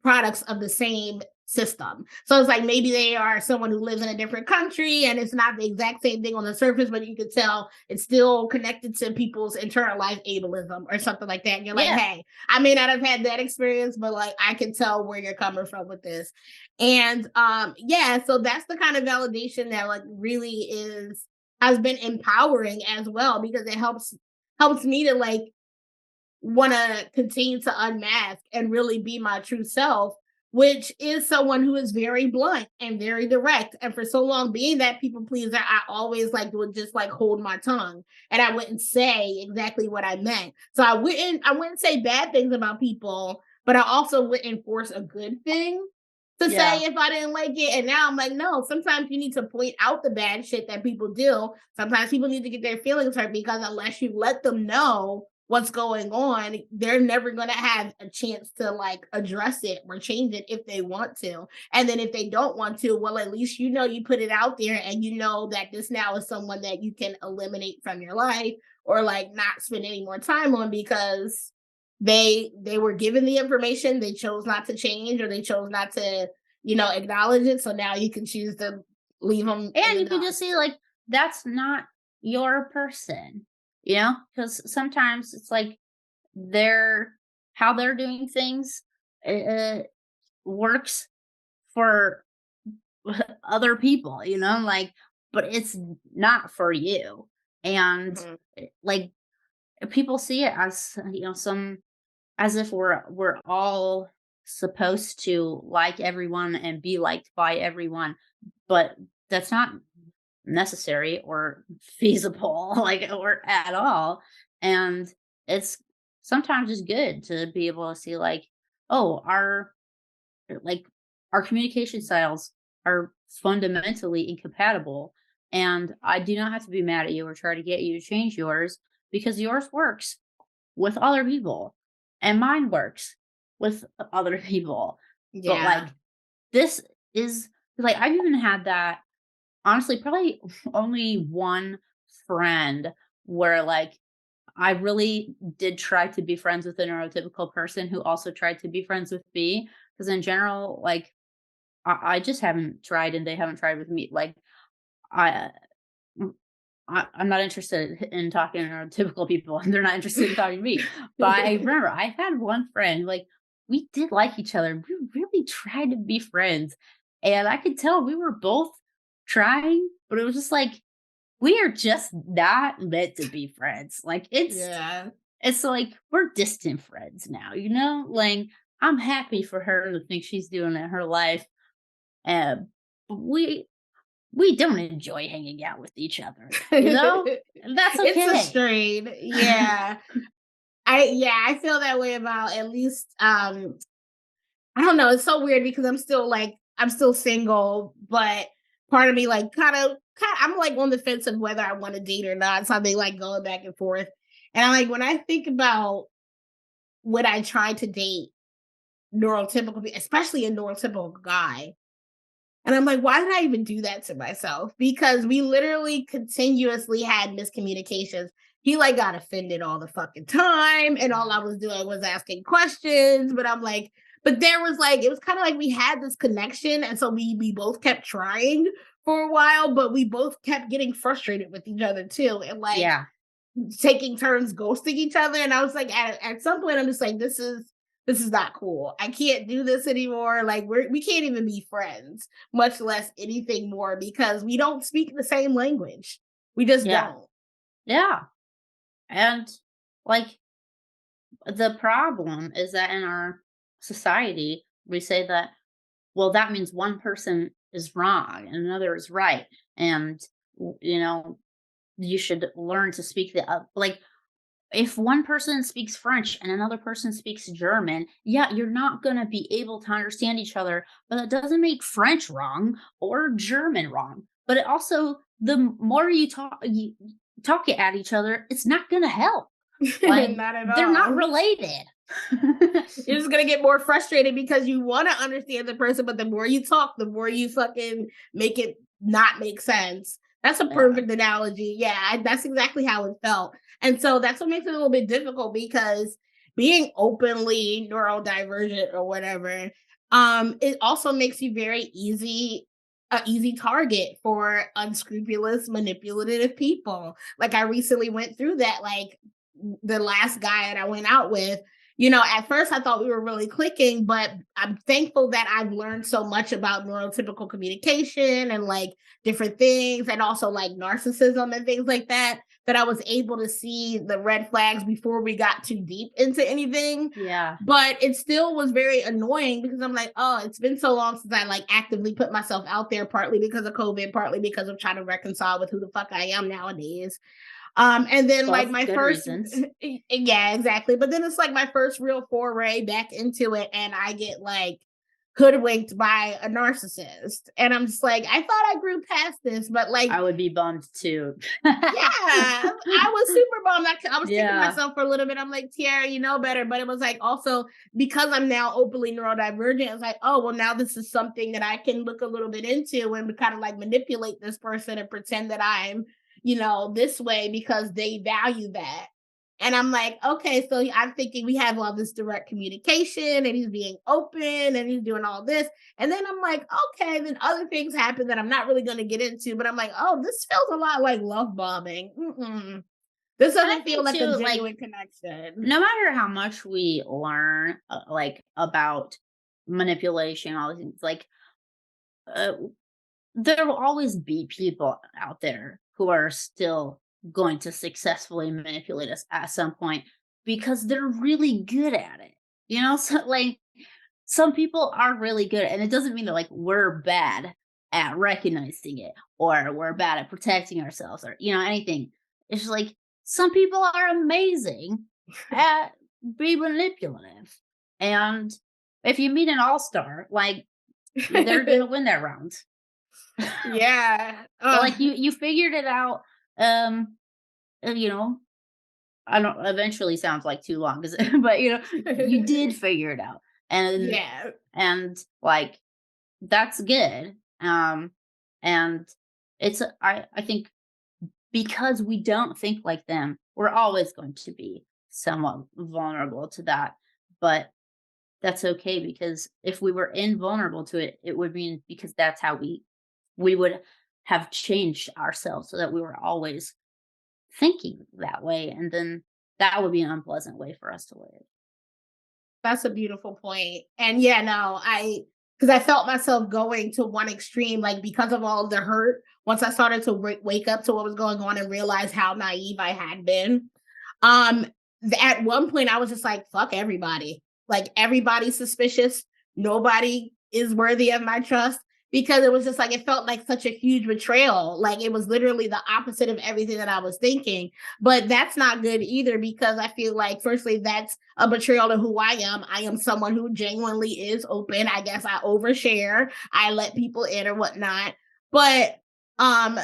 products of the same system. So it's like maybe they are someone who lives in a different country and it's not the exact same thing on the surface, but you could tell it's still connected to people's internalized ableism or something like that. And you're like, Yeah. hey, I may not have had that experience, but like I can tell where you're coming from with this. And yeah, so that's the kind of validation that like really is has been empowering as well because it helps me to like want to continue to unmask and really be my true self, which is someone who is very blunt and very direct. And for so long being that people pleaser, I always like would just like hold my tongue and I wouldn't say exactly what I meant. So I wouldn't say bad things about people, but I also wouldn't force a good thing to say Yeah. if I didn't like it. And now I'm like, no, sometimes you need to point out the bad shit that people do. Sometimes people need to get their feelings hurt because unless you let them know what's going on, they're never going to have a chance to like address it or change it if they want to. And then if they don't want to, well, at least you know you put it out there and you know that this now is someone that you can eliminate from your life or like not spend any more time on because they were given the information, they chose not to change or they chose not to, acknowledge it. So now you can choose to leave them in And the you can just dust. see, like, that's not your person, you know? Because sometimes it's like they're how they're doing things works for other people, you know? Like, but it's not for you. And Mhm. like people see it as, some as if we're all supposed to like everyone and be liked by everyone, but that's not necessary or feasible, like, or at all. And it's sometimes just good to be able to see, like, oh, like our communication styles are fundamentally incompatible. And I do not have to be mad at you or try to get you to change yours because yours works with other people and mine works with other people. But Yeah. like this is like I've even had that honestly probably only one friend where like I really did try to be friends with a neurotypical person who also tried to be friends with me. Because in general, like I just haven't tried and they haven't tried with me. Like I I'm not interested in talking to typical people, and they're not interested in talking to me. But I remember I had one friend, like, we did like each other. We really tried to be friends. And I could tell we were both trying, but it was just like, we are just not meant to be friends. Like, Yeah. it's like we're distant friends now, you know? Like, I'm happy for her to think she's doing in her life. And we we don't enjoy hanging out with each other, you know? And that's It's a okay. strain. Yeah. I feel that way about at least I don't know, it's so weird because I'm still single, but part of me like kind of I'm like on the fence of whether I want to date or not. So I've been like going back and forth. And I'm like when I think about when I try to date especially a neurotypical guy, and I'm like, why did I even do that to myself? Because we literally continuously had miscommunications. He like got offended all the fucking time, and all I was doing was asking questions. But I'm like, but there was like, it was kind of like we had this connection, and so we both kept trying for a while, but we both kept getting frustrated with each other too, and like Yeah. taking turns ghosting each other. And I was like, at some point, I'm just like, this is this is not cool. I can't do this anymore. Like we can't even be friends, much less anything more because we don't speak the same language. We just Yeah. don't. Yeah. And like the problem is that in our society, we say that, well, that means one person is wrong and another is right. And, you know, you should learn to speak like, if one person speaks French and another person speaks German, yeah, you're not going to be able to understand each other, but that doesn't make French wrong or German wrong. But it also, the more you talk at each other, it's not going to help. Like, Not at they're not all. related. You're just gonna get more frustrated because you want to understand the person, but the more you talk, the more you fucking make it not make sense. That's a Yeah. perfect analogy. Yeah, that's exactly how it felt. And so that's what makes it a little bit difficult because being openly neurodivergent or whatever, it also makes you an easy target for unscrupulous, manipulative people. Like I recently went through that, like the last guy that I went out with, at first I thought we were really clicking, but I'm thankful that I've learned so much about neurotypical communication and like different things and also like narcissism and things like that, that I was able to see the red flags before we got too deep into anything. Yeah. But it still was very annoying because I'm like, oh, it's been so long since I like actively put myself out there, partly because of COVID, partly because of trying to reconcile with who the fuck I am nowadays. And then like Both my good first reasons. yeah, exactly. But then it's like my first real foray back into it, and I get like hoodwinked by a narcissist. And I'm just like, I thought I grew past this, but like, I would be bummed too. yeah, I was super bummed. I was kicking Yeah. myself for a little bit. I'm like, Tiara, you know better. But it was like also because I'm now openly neurodivergent, it's like, oh, well, now this is something that I can look a little bit into and kind of like manipulate this person and pretend that I'm, this way because they value that. And I'm like, okay, so I'm thinking we have all this direct communication and he's being open and he's doing all this. And then I'm like, okay, then other things happen that I'm not really going to get into, but I'm like, oh, this feels a lot like love bombing. This And I doesn't feel think like too, a like, genuine connection. no matter how much we learn, like, about manipulation, all these things, like, uh, there will always be people out there who are still going to successfully manipulate us at some point because they're really good at it. So like some people are really good, and it doesn't mean that like we're bad at recognizing it or we're bad at protecting ourselves or anything. It's just like some people are amazing at being manipulative. And if you meet an all-star, like they're gonna win that round. Yeah. But like you figured it out. Um, you know, I don't eventually sounds like too long, but you did figure it out. And Yeah. like that's good. And I think because we don't think like them, we're always going to be somewhat vulnerable to that. But that's okay because if we were invulnerable to it, it would mean because that's how we would have changed ourselves so that we were always thinking that way, and then that would be an unpleasant way for us to live. That's a beautiful point. And yeah, no, because I felt myself going to one extreme, like because of all the hurt. Once I started to wake up to what was going on and realize how naive I had been, um, at one point I was just like, fuck everybody. Like everybody's suspicious. Nobody is worthy of my trust because it was just like, it felt like such a huge betrayal. Like it was literally the opposite of everything that I was thinking. But that's not good either because I feel like, firstly, that's a betrayal to who I am. I am someone who genuinely is open. I guess I overshare. I let people in or whatnot. But um,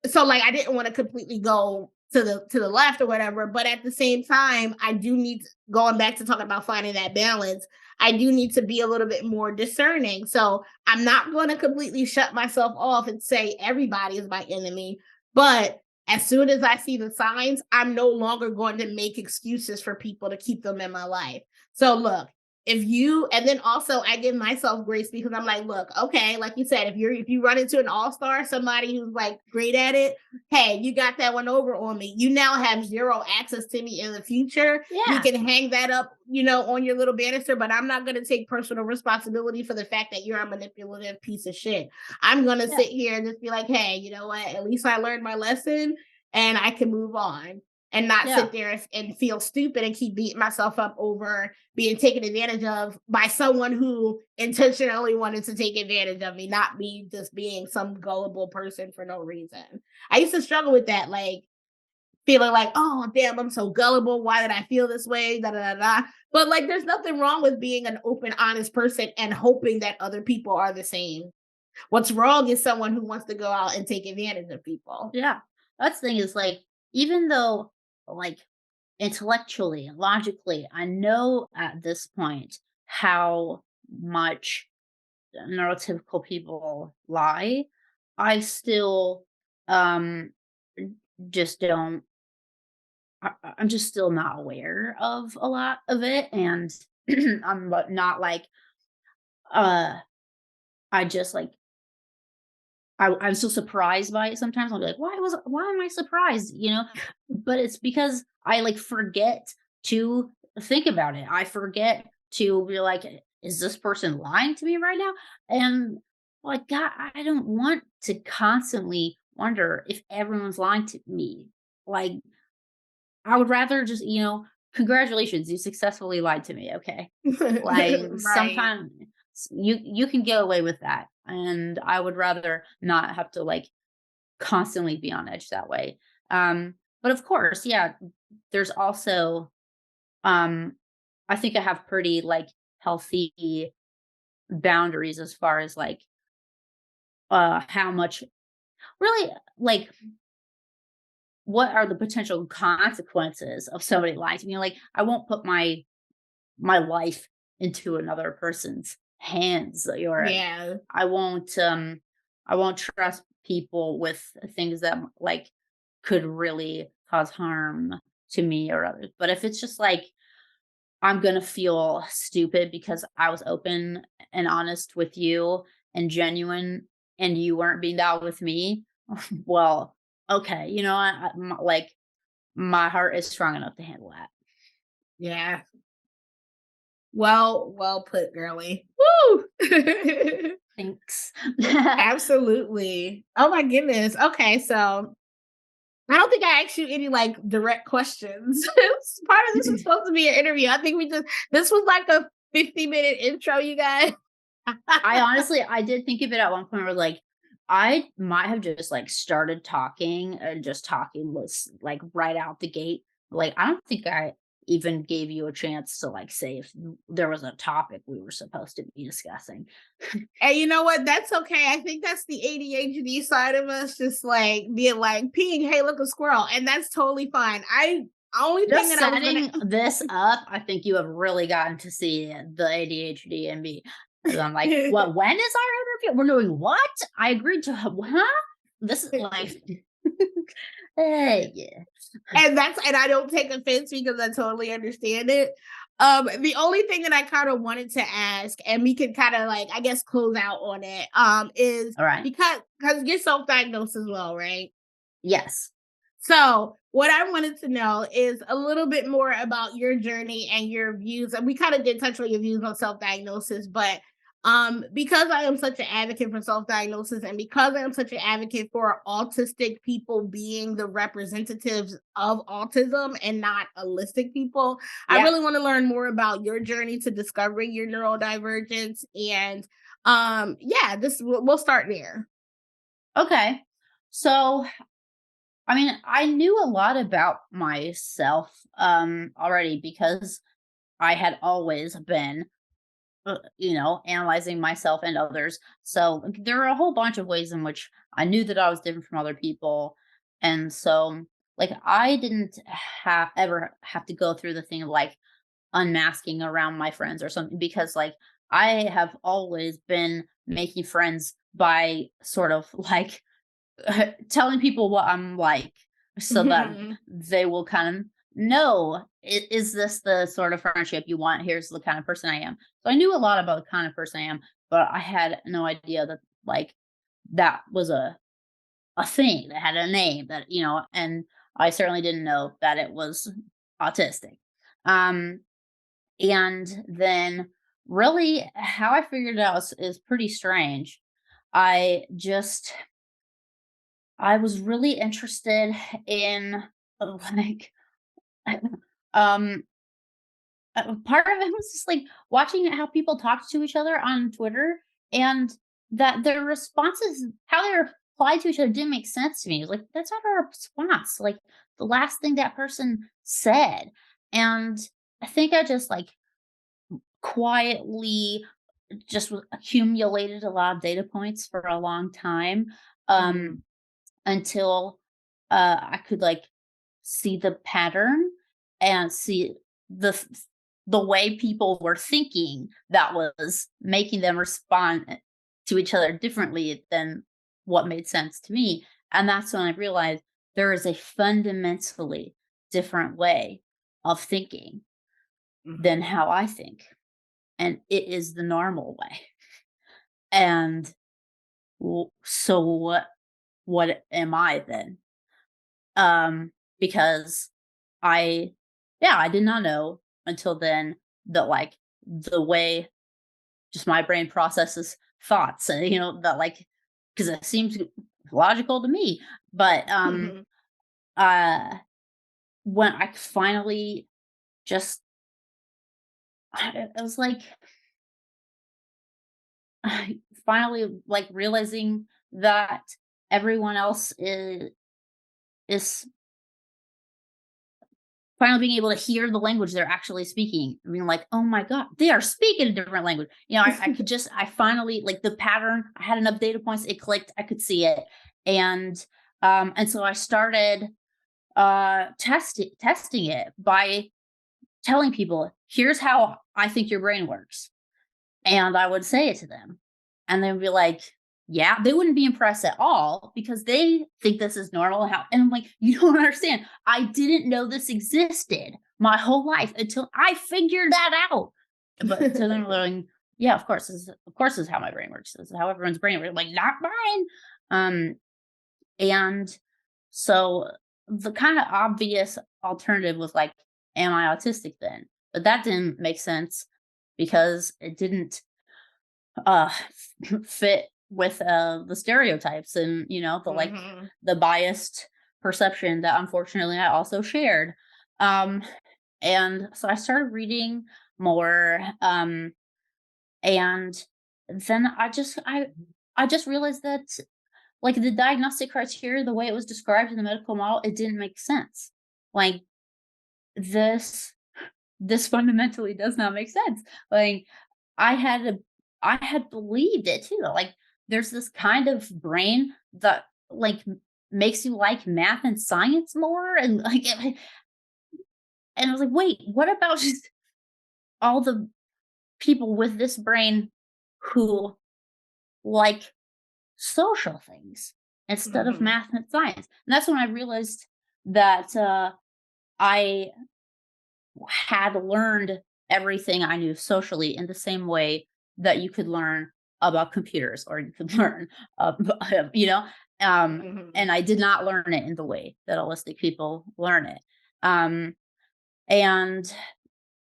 so like I didn't want to completely go to the left or whatever, but at the same time I do need going back to talking about finding that balance. I do need to be a little bit more discerning, so I'm not going to completely shut myself off and say everybody is my enemy, but as soon as I see the signs, I'm no longer going to make excuses for people to keep them in my life. So look, if you, and then also I give myself grace because I'm like, look, okay, like you said, if you run into an all-star, somebody who's like great at it, hey, you got that one over on me. You now have zero access to me in the future. You Yeah. can hang that up, you know, on your little banister, but I'm not going to take personal responsibility for the fact that you're a manipulative piece of shit. I'm going to Yeah. sit here and just be like, hey, you know what? At least I learned my lesson and I can move on and not Yeah. sit there and feel stupid and keep beating myself up over being taken advantage of by someone who intentionally wanted to take advantage of me, not me just being some gullible person for no reason. I used to struggle with that, like feeling like, oh, damn, I'm so gullible. Why did I feel this way? Da, da, da, da. But like, there's nothing wrong with being an open, honest person and hoping that other people are the same. What's wrong is someone who wants to go out and take advantage of people. Yeah. That's the thing is like, even though like intellectually and logically, I know at this point how much neurotypical people lie. I still um just don't I'm just still not aware of a lot of it, and not like uh I just like I'm so surprised by it sometimes. I'll be like, why am I surprised? You know? But it's because I like forget to think about it. I forget to be like, is this person lying to me right now? And like, God, I don't want to constantly wonder if everyone's lying to me. Like, I would rather just, congratulations, you successfully lied to me. Okay. Like Right. sometimes you can get away with that. And I would rather not have to like constantly be on edge that way. But of course, yeah, there's also um I think I have pretty like healthy boundaries as far as like how much really like what are the potential consequences of somebody lying to me. Like I won't put my life into another person's hands, or Yeah. I won't I won't trust people with things that like could really cause harm to me or others. But if it's just like I'm going to feel stupid because I was open and honest with you and genuine and you weren't being that with me, well, okay, like my heart is strong enough to handle that. Yeah. Well put, girly. Woo! Thanks. Absolutely. Oh my goodness. Okay, so I don't think I asked you any like direct questions. Part of this was supposed to be an interview. I think this was like a 50-minute intro, you guys. I did think of it at one point where like I might have just like started talking and just talking was like right out the gate. Like I don't think I even gave you a chance to like say if there was a topic we were supposed to be discussing. And you know what? That's okay. I think that's the ADHD side of us, just like being like peeing, hey, look, a squirrel. And that's totally fine. I only thing Just that I was gonna setting this up, I think you have really gotten to see the ADHD in me. 'Cause I'm like, what? When is our interview? We're doing what? I agreed to, huh? This is like, yeah. and I don't take offense because I totally understand it. The only thing that I kind of wanted to ask, and we could kind of like, I guess, close out on it, is All right. because you're self-diagnosed as well, right? Yes. So, what I wanted to know is a little bit more about your journey and your views. And we kind of did touch on your views on self-diagnosis, but because I am such an advocate for self-diagnosis and because I am such an advocate for autistic people being the representatives of autism and not holistic people, I Yeah. really want to learn more about your journey to discovering your neurodivergence and yeah, this we'll start there. Okay. So, I mean, I knew a lot about myself already because I had always been analyzing myself and others. So like, there are a whole bunch of ways in which I knew that I was different from other people. And so like I didn't ever have to go through the thing of like unmasking around my friends or something because like I have always been making friends by sort of like telling people what I'm like so that they will kind of know, is this the sort of friendship you want? Here's the kind of person I am. So I knew a lot about the kind of person I am, but I had no idea that like that was a thing that had a name that, and I certainly didn't know that it was autistic. Um, and then really how I figured it out is pretty strange. I just I was really interested in like um part of it was just like watching how people talked to each other on Twitter, and that their responses, how they replied to each other, didn't make sense to me. It was like, that's not a response. Like the last thing that person said. And I think I just like quietly just accumulated a lot of data points for a long time, Mhm. um, until I could like see the pattern and see the f- the way people were thinking that was making them respond to each other differently than what made sense to me. And that's when I realized there is a fundamentally different way of thinking than Mhm. how I think, and it is the normal way. And so what am I then? Because I yeah, I did not know until then that like the way just my brain processes thoughts, and that like, because it seems logical to me. But Mhm. uh when I finally just I was like finally like realizing that everyone else is finally being able to hear the language they're actually speaking. I mean, like, oh my God, they are speaking a different language. I could just, I finally, like the pattern, I had enough data points, it clicked, I could see it. And so I started testing it by telling people, here's how I think your brain works. And I would say it to them, and they would be like, "Yeah." They wouldn't be impressed at all because they think this is normal. How And I'm like, "You don't understand. I didn't know this existed my whole life until I figured that out." But to them, they're like, "Yeah, of course this is how my brain works. This is how everyone's brain works." Like, not mine. And so the kind of obvious alternative was like, "Am I autistic then?" But that didn't make sense because it didn't uh fit with the stereotypes, and the like Mhm. the biased perception that unfortunately I also shared. um and so I started reading more, and then I just realized that like the diagnostic criteria, the way it was described in the medical model, it didn't make sense. Like this this fundamentally does not make sense. Like I had a I had believed it too. Like there's this kind of brain that like makes you like math and science more, and like and I was like, wait, what about just all the people with this brain who like social things instead of Mhm. math and science? And that's when I realized that I had learned everything I knew socially in the same way that you could learn about computers, or you could learn, you know, Mhm. and I did not learn it in the way that holistic people learn it. Um, and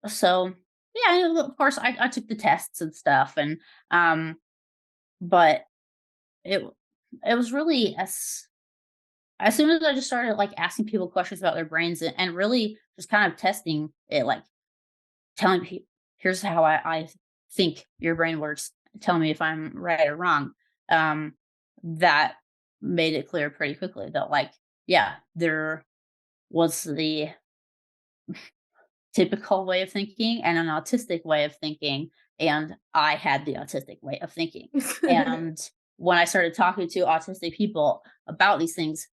so, yeah, of course, I took the tests and stuff, and but it it was really as soon as I just started like asking people questions about their brains, and really just kind of testing it, like telling people, here's how I think your brain works. Tell me if I'm right or wrong. That made it clear pretty quickly that, like, yeah, there was the typical way of thinking and an autistic way of thinking, and I had the autistic way of thinking. And when I started talking to autistic people about these things,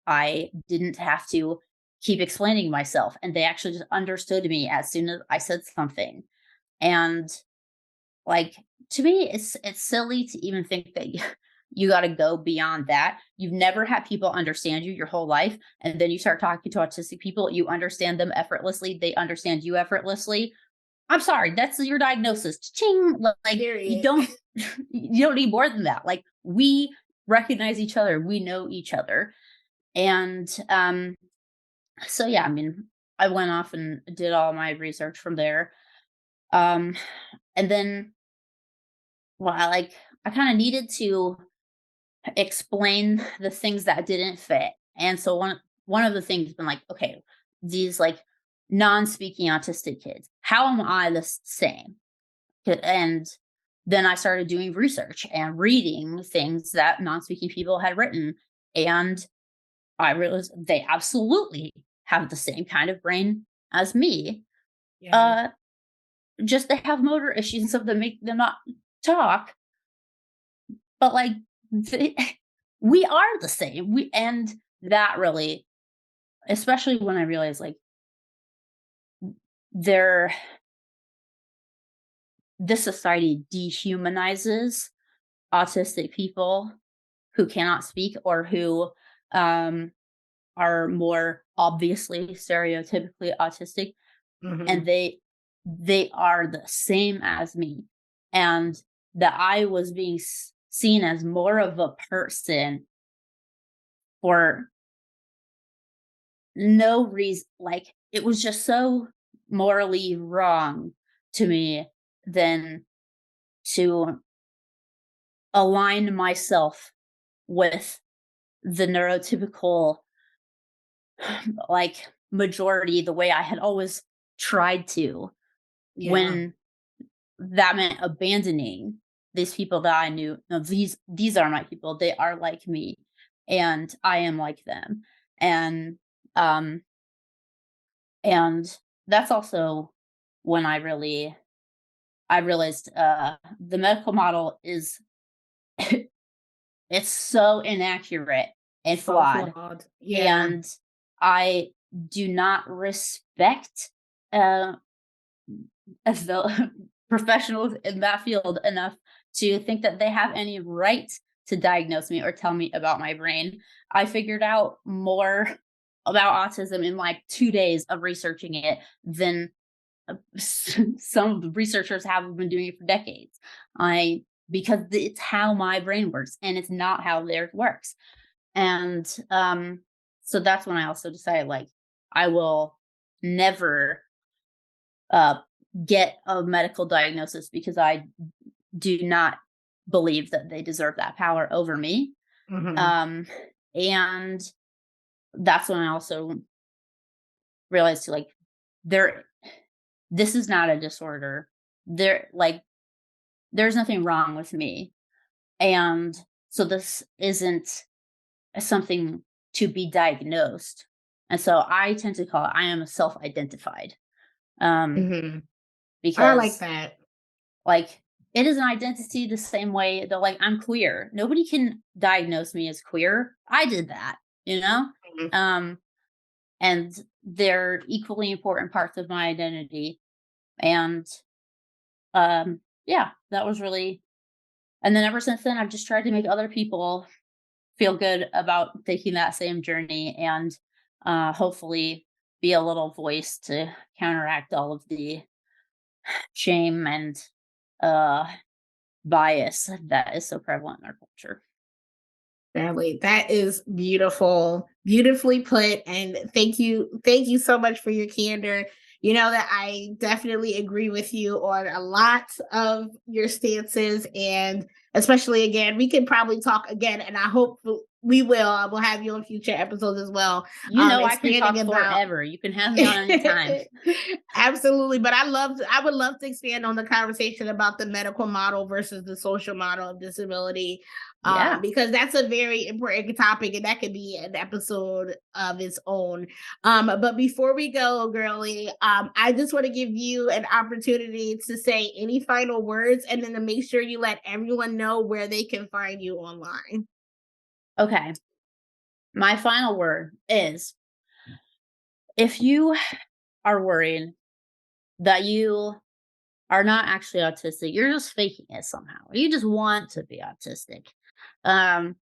I didn't have to keep explaining myself, and they actually just understood me as soon as I said something. And like, to me, it's silly to even think that you got to go beyond that. You've never had people understand you your whole life. And then you start talking to autistic people, you understand them effortlessly. They understand you effortlessly. I'm sorry, that's your diagnosis. Ching. Like you Period. don't, you don't need more than that. Like we recognize each other. We know each other. And so yeah, I mean, I went off and did all my research from there. Um, and then, well, I kind of needed to explain the things that didn't fit. And so one of the things been like, okay, these like non-speaking autistic kids, how am I the same? And then I started doing research and reading things that non-speaking people had written. And I realized they absolutely have the same kind of brain as me. Yeah. Uh, just they have motor issues and stuff that make them not talk. But like they, we are the same. And that really, especially when I realized like they're this society dehumanizes autistic people who cannot speak or who um, are more obviously stereotypically autistic, and Hmm. they are the same as me, and that I was being seen as more of a person for no reason. Like it was just so morally wrong to me than to align myself with the neurotypical like majority the way I had always tried to, Yeah. when that meant abandoning these people that I knew. No, these are my people. They are like me, and I am like them. And um and that's also when I realized the medical model is it's so inaccurate and So flawed, flawed. Yeah. and I do not respect uh, the professionals in that field enough to think that they have any right to diagnose me or tell me about my brain. I figured out more about autism in like 2 days of researching it than some of the researchers have been doing it for decades. I because it's how my brain works and it's not how theirs works. And so that's when I also decided like I will never uh get a medical diagnosis because I do not believe that they deserve that power over me. Hmm. Um and that's when I also realized to like there this is not a disorder. There's nothing wrong with me. And so this isn't something to be diagnosed. And so I tend to call it I am self-identified. Um, Hmm. I like because that. like it is an identity the same way that like I'm queer. Nobody can diagnose me as queer. I did that, you know? Mhm. Um, and they're equally important parts of my identity. And yeah, that was really and then ever since then I've just tried to make other people feel good about taking that same journey and hopefully be a little voice to counteract all of the shame and uh, bias that is so prevalent in our culture. Fairly. That is beautiful, beautifully put. And thank you so much for your candor. You know that I definitely agree with you on a lot of your stances, and especially again, we can probably talk again, and I hope we will. I will have you on future episodes as well, You know, I can expanding talk about forever. You can have me on anytime. absolutely, but I would love to expand on the conversation about the medical model versus the social model of disability, Yeah. because that's a very important topic, and that could be an episode of its own. But before we go, girly, I just want to give you an opportunity to say any final words, and then to make sure you let everyone know where they can find you online. Okay. My final word is if you are worried that you are not actually autistic, you're just faking it somehow. You just want to be autistic. Um,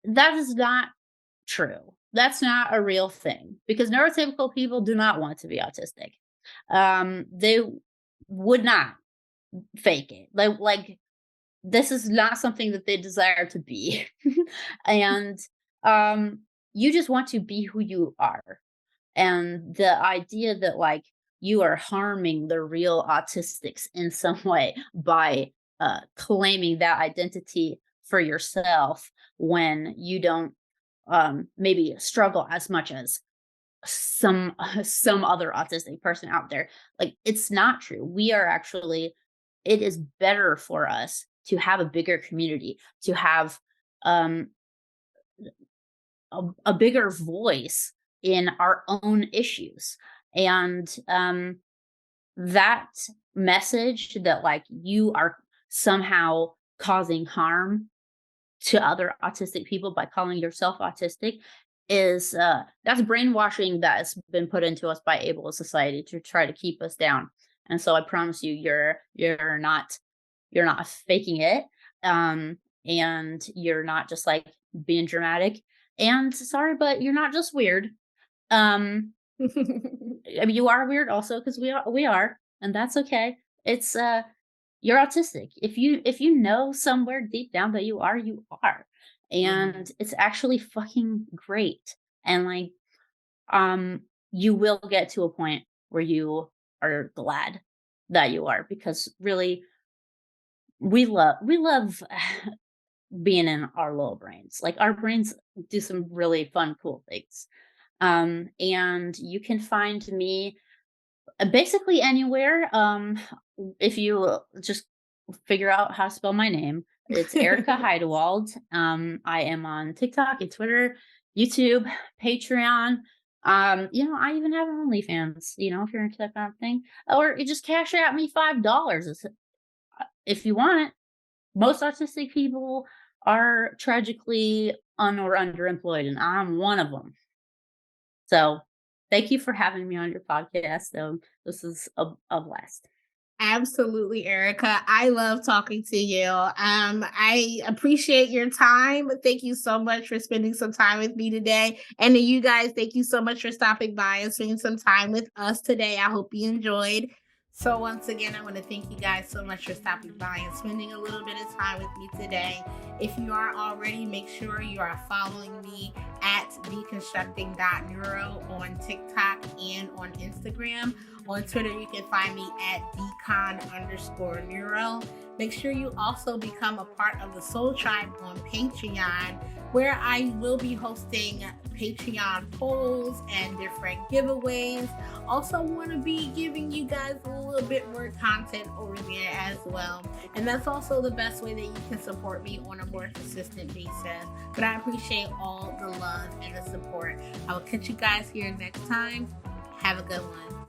that is not true. That's not a real thing because neurotypical people do not want to be autistic. They would not fake it. This is not something that they desire to be. And um you just want to be who you are. And the idea that you are harming the real autistics in some way by claiming that identity for yourself when you don't maybe struggle as much as some other autistic person out there, like, it's not true. We are actually, it is better for us to have a bigger community, to have um a bigger voice in our own issues. And that message that you are somehow causing harm to other autistic people by calling yourself autistic is that's brainwashing that has been put into us by ableist society to try to keep us down. And so I promise you, you're not faking it. And you're not just being dramatic. And sorry, but you're not just weird. um I mean, you are weird also because we are, and that's okay. It's you're autistic. If you know somewhere deep down that you are. Mhm. And it's actually fucking great. And you will get to a point where you are glad that you are, because really we love being in our little brains. Like, our brains do some really fun, cool things. And you can find me basically anywhere. If you just figure out how to spell my name, it's Erika Heidewald. I am on TikTok and Twitter, YouTube, Patreon. I even have an OnlyFans, if you're into that kind of thing. Or you just cash at me $5 if you want it. Most autistic people are tragically or underemployed, and I'm one of them. So thank you for having me on your podcast. This is a blast. Absolutely, Erica. I love talking to you. I appreciate your time. Thank you so much for spending some time with me today. And to you guys, thank you so much for stopping by and spending some time with us today. I hope you enjoyed. So, once again, I want to thank you guys so much for stopping by and spending a little bit of time with me today. If you are already, make sure you are following me at deconstructing.neuro on TikTok and on Instagram. On Twitter, you can find me at decon_neuro. Make sure you also become a part of the Soul Tribe on Patreon, where I will be hosting Patreon polls and different giveaways. Also, want to be giving you guys a little bit more content over there as well. And that's also the best way that you can support me on a more consistent basis. But I appreciate all the love and the support. I will catch you guys here next time. Have a good one.